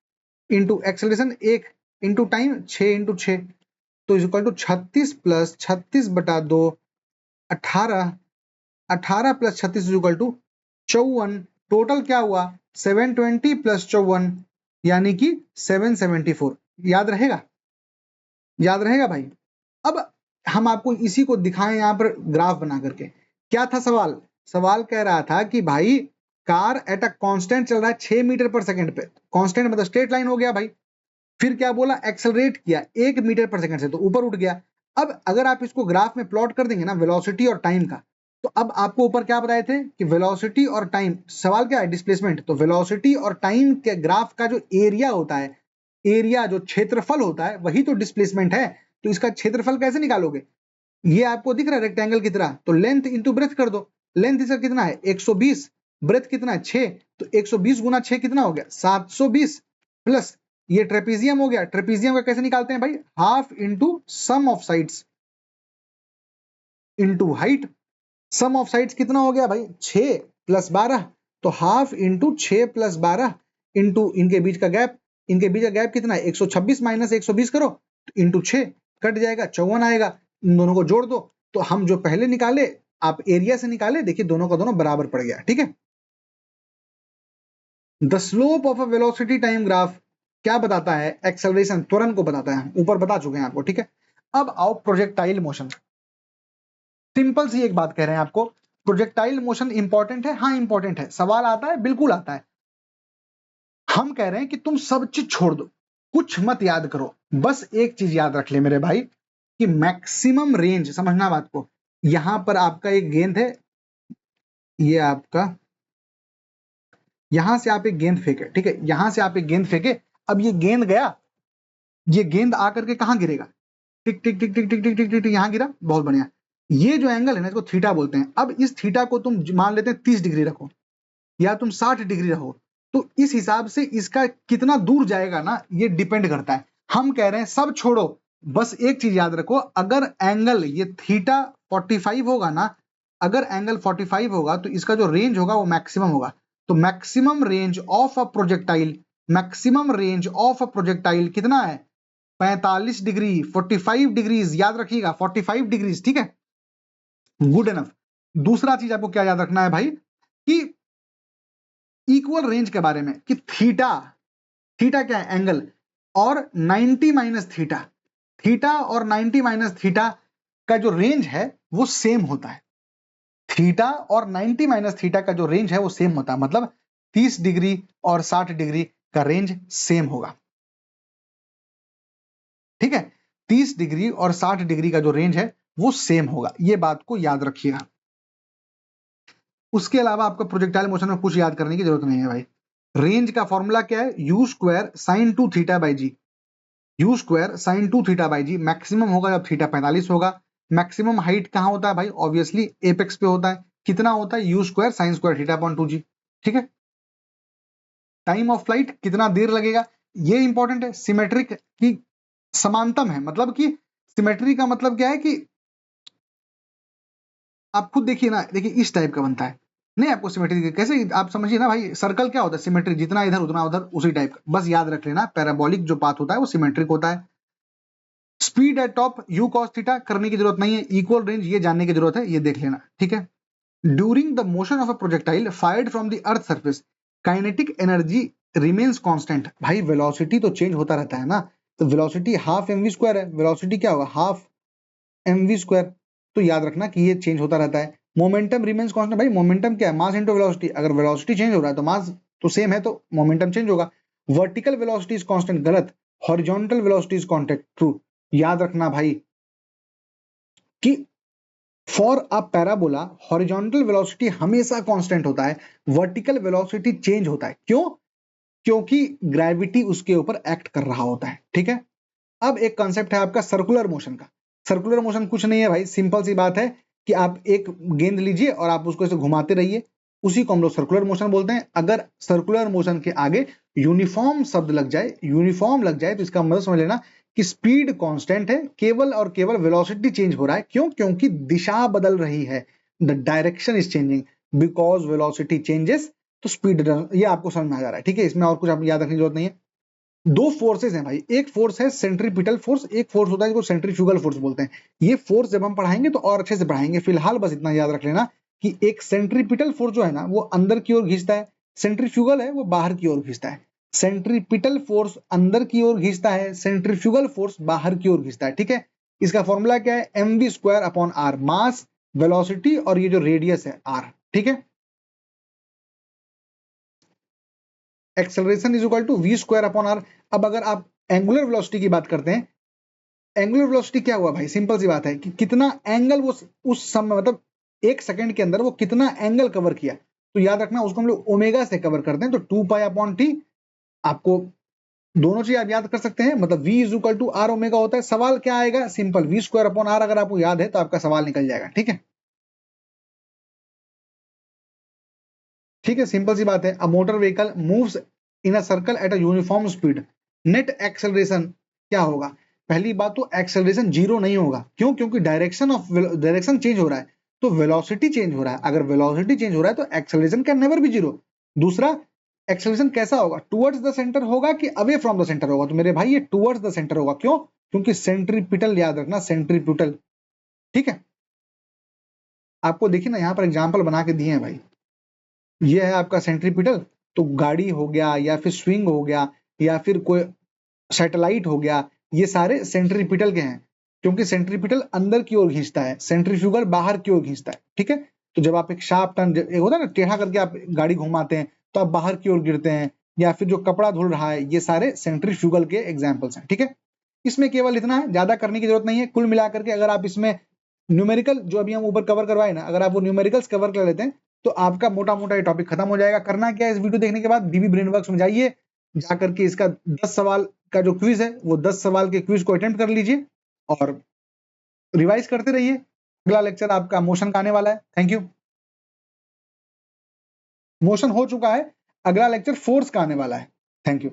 into acceleration 1 into time 6 into 6। तो equal to 36 plus 36/2 18, 18 plus 36 equal to 54। Total क्या हुआ 720 प्लस 54 यानी कि 774। याद रहेगा, याद रहेगा भाई। अब हम आपको इसी को दिखाएं यहाँ पर ग्राफ बना करके। क्या था सवाल, सवाल कह रहा था कि भाई कार एट अ कांस्टेंट चल रहा है 6 मीटर पर सेकंड पे, कांस्टेंट मतलब स्ट्रेट लाइन हो गया भाई। फिर क्या बोला, एक्सेलरेट किया 1 मीटर पर सेकंड से, तो ऊपर उठ गया। अब अगर आप इसको ग्राफ में प्लॉट कर देंगे ना वेलोसिटी और टाइम का, तो अब आपको ऊपर क्या बताए थे कि वेलोसिटी और टाइम, सवाल क्या है डिस्प्लेसमेंट, तो वेलोसिटी और टाइम के ग्राफ का जो एरिया होता है, एरिया जो क्षेत्रफल होता है वही तो डिस्प्लेसमेंट है। तो इसका क्षेत्रफल कैसे निकालोगे, ये आपको दिख रहा है रेक्टेंगल की तरह, तो लेंथ इंटू ब्रेथ कर दो। लेंथ इसका कितना है 120, ब्रेथ कितना है 6, तो 120 गुना 6 कितना हो गया 720, प्लस ये ट्रेपीजियम हो गया। ट्रेपीजियम का कैसे निकालते हैं भाई, half into sum of sides into height. Sum of sides कितना हो गया भाई 6 प्लस 12, तो हाफ इंटू 6 प्लस 12 इंटू इनके बीच का गैप, इनके बीच का गैप कितना है 126 माइनस 120 करो तो इंटू 6 कट जाएगा 54 आएगा। इन दोनों को जोड़ दो, तो हम जो पहले निकाले आप एरिया से निकाले, देखिए दोनों का दोनों बराबर पड़ गया। ठीक है, the slope of a velocity time graph क्या बताता है, एक्सेलरेशन त्वरण को बताता है, ऊपर बता चुके हैं आपको। ठीक है, अब आओ प्रोजेक्टाइल मोशन। सिंपल सी एक बात कह रहे हैं आपको, प्रोजेक्टाइल मोशन इंपॉर्टेंट है, हाँ इंपॉर्टेंट है, सवाल आता है बिल्कुल आता है। हम कह रहे हैं कि तुम सब चीज छोड़ दो, कुछ मत याद करो, बस एक चीज याद रख ले मेरे भाई कि मैक्सिमम रेंज, समझना बात को, यहां पर आपका एक गेंद है, ये आपका, यहां से आप एक गेंद फेंके, ठीक है, यहां से आप एक गेंद फेंके, अब ये गेंद गया, ये गेंद आकर के कहां गिरेगा, टिक टिक टिक टिक टिक टिक टिक टिक, यहां गिरा, बहुत बढ़िया। ये जो एंगल है ना इसको थीटा बोलते हैं। अब इस थीटा को तुम मान लेते हैं 30 डिग्री रखो या तुम 60 डिग्री रहो, तो इस हिसाब से इसका कितना दूर जाएगा ना ये डिपेंड करता है। हम कह रहे हैं सब छोड़ो, बस एक चीज याद रखो, अगर एंगल ये थीटा 45 होगा ना, अगर एंगल 45 होगा तो इसका जो रेंज होगा वो मैक्सिमम होगा। तो maximum range of a projectile, maximum range of a projectile कितना है 45 डिग्री, 45 डिग्रीज, याद रखिएगा 45 डिग्रीज। ठीक है, गुड एनफ। दूसरा चीज आपको क्या याद रखना है भाई कि इक्वल रेंज के बारे में, कि थीटा, थीटा क्या है एंगल, और 90 माइनस थीटा, थीटा और 90 माइनस थीटा का जो रेंज है वो सेम होता है। थीटा और 90 माइनस थीटा का जो रेंज है वो सेम होता है, मतलब 30 डिग्री और 60 डिग्री का रेंज सेम होगा। ठीक है, 30 डिग्री और 60 डिग्री का जो रेंज है वो सेम होगा, ये बात को याद रखिएगा। उसके अलावा आपको प्रोजेक्टाइल मोशन में कुछ याद करने की जरूरत नहीं है भाई। रेंज का फॉर्मूला क्या है, u square sine 2 theta by g, u square sine 2 theta by g. Maximum होगा जब थीटा 45 होगा। मैक्सिमम हाइट कहां होता है भाई, ऑब्वियसली एपेक्स पे होता है। कितना होता है, u square sine square theta upon 2 जी। ठीक है, टाइम ऑफ फ्लाइट कितना देर लगेगा, ये इंपॉर्टेंट है। सिमेट्रिक की समानतम है, मतलब कि सिमेट्री का मतलब क्या है कि आप खुद देखिए ना, देखिए इस टाइप का बनता है, नहीं आपको सिमेट्री कैसे, आप समझिए ना भाई, सर्कल क्या होता है सिमेट्री, जितना इधर उतना उधर, उसी टाइप का, बस याद रख लेना पैराबोलिक जो पाथ होता है वो सिमेट्रिक होता है। Speed at top you cos theta करने की जरूरत नहीं है, इक्वल रेंज ये जानने की जरूरत है, ये देख लेना। ठीक है, during the motion of a projectile fired from the earth surface kinetic energy remains constant. भाई वेलोसिटी तो चेंज होता रहता है ना, तो velocity half m v square है, वेलोसिटी क्या होगा हाफ एम वी स्क्वायर, तो याद रखना कि ये चेंज होता रहता है। मोमेंटम रिमेन्स कांस्टेंट, भाई मोमेंटम क्या है मास इनटू वेलोसिटी, अगर वेलोसिटी चेंज हो रहा है तो मास तो सेम है, तो मोमेंटम चेंज होगा। वर्टिकल वेलोसिटी इज कांस्टेंट, गलत, horizontal velocity is constant, true. याद रखना भाई कि for a parabola horizontal velocity हमेशा कांस्टेंट होता है, वर्टिकल वेलोसिटी चेंज होता है। क्यों, क्योंकि ग्रेविटी उसके ऊपर एक्ट कर रहा होता है। ठीक है, अब एक कंसेप्ट है आपका सर्कुलर मोशन का। सर्कुलर मोशन कुछ नहीं है भाई, सिंपल सी बात है कि आप एक गेंद लीजिए और आप उसको ऐसे घुमाते रहिए, उसी को हम लोग सर्कुलर मोशन बोलते हैं। अगर सर्कुलर मोशन के आगे यूनिफॉर्म शब्द लग जाए, यूनिफॉर्म लग जाए, तो इसका मतलब समझ लेना कि स्पीड कांस्टेंट है, केवल और केवल वेलोसिटी चेंज हो रहा है। क्यों, क्योंकि दिशा बदल रही है, the direction is changing because velocity changes, तो स्पीड, ये आपको समझ में आ जा रहा है। ठीक है, इसमें और कुछ आप याद रखने की जरूरत नहीं है। दो फोर्सेस हैं भाई, एक फोर्स है सेंट्रीपिटल फोर्स, एक फोर्स होता है जिसको सेंट्रीफ्यूगल फोर्स बोलते हैं। ये फोर्स जब हम पढ़ाएंगे तो और अच्छे से पढ़ाएंगे, फिलहाल बस इतना याद रख लेना कि एक सेंट्रीपिटल फोर्स जो है ना वो अंदर की ओर खींचता है, सेंट्रीफ्यूगल है वो बाहर की ओर खींचता है। सेंट्रीपिटल फोर्स अंदर की ओर खींचता है, सेंट्रीफ्यूगल फोर्स बाहर की ओर खींचता है, ठीक है। इसका फॉर्मूला क्या है, mv²/r, मास, वेलोसिटी और ये जो रेडियस है r, ठीक है। Acceleration is equal to v²/r। अब अगर आप एंगुलर वेलोसिटी की बात करते हैं, एंगुलर वेलोसिटी क्या हुआ भाई, सिंपल सी बात है कि कितना एंगल वो उस समय मतलब एक सेकंड के अंदर वो कितना एंगल कवर किया। तो याद रखना उसको हम लोग ओमेगा से कवर करते हैं, तो 2π/t। आपको दोनों चीज आप याद कर सकते हैं, मतलब v is equal to r omega होता है। सवाल क्या आएगा, सिंपल v²/r, अगर आपको याद है तो आपका सवाल निकल जाएगा, ठीक है। ठीक है, सिंपल सी बात है। A motor vehicle moves in a circle at a uniform speed, net acceleration क्या होगा। पहली बात तो एक्सेलरेशन जीरो नहीं होगा, क्यों, क्योंकि डायरेक्शन चेंज हो रहा है, तो वेलोसिटी चेंज हो रहा है। अगर वेलोसिटी चेंज हो रहा है तो acceleration can never be zero. दूसरा, एक्सेलरेशन कैसा होगा, टुवर्ड्स द सेंटर होगा कि अवे फ्रॉम द सेंटर होगा। तो मेरे भाई ये टुवर्ड्स द सेंटर होगा, क्यों, क्योंकि सेंट्रीपिटल, याद रखना सेंट्रीपिटल, ठीक है। आपको देखिए ना यहाँ पर एग्जाम्पल बना के दिए हैं भाई, ये है आपका सेंट्रीपिटल, तो गाड़ी हो गया या फिर स्विंग हो गया या फिर कोई सैटेलाइट हो गया, ये सारे सेंट्रीपिटल के हैं, क्योंकि सेंट्रीपिटल अंदर की ओर खींचता है, सेंट्रीफ्यूगल बाहर की ओर खींचता है, ठीक है। तो जब आप एक शार्प टर्न, एक होता है ना टेढ़ा करके आप गाड़ी घुमाते हैं तो आप बाहर की ओर गिरते हैं, या फिर जो कपड़ा धुल रहा है, ये सारे सेंट्रीफ्यूगल के एग्जाम्पल्स हैं, ठीक है। इसमें केवल इतना है, ज्यादा करने की जरूरत नहीं है। कुल मिलाकर के अगर आप इसमें न्यूमेरिकल जो अभी हम ऊपर कवर करवाए ना, अगर आप वो न्यूमेरिकल्स कवर कर लेते हैं तो आपका मोटा मोटा ये टॉपिक खत्म हो जाएगा। करना क्या है, इस वीडियो देखने के बाद बीबी ब्रेनवर्क्स में जाइए, जाकर के इसका 10 सवाल का जो क्विज है वो 10 सवाल के क्विज को अटेम्प्ट कर लीजिए और रिवाइज करते रहिए। अगला लेक्चर आपका मोशन का आने वाला है। Thank you. मोशन हो चुका है, अगला लेक्चर फोर्स का आने वाला है। Thank you.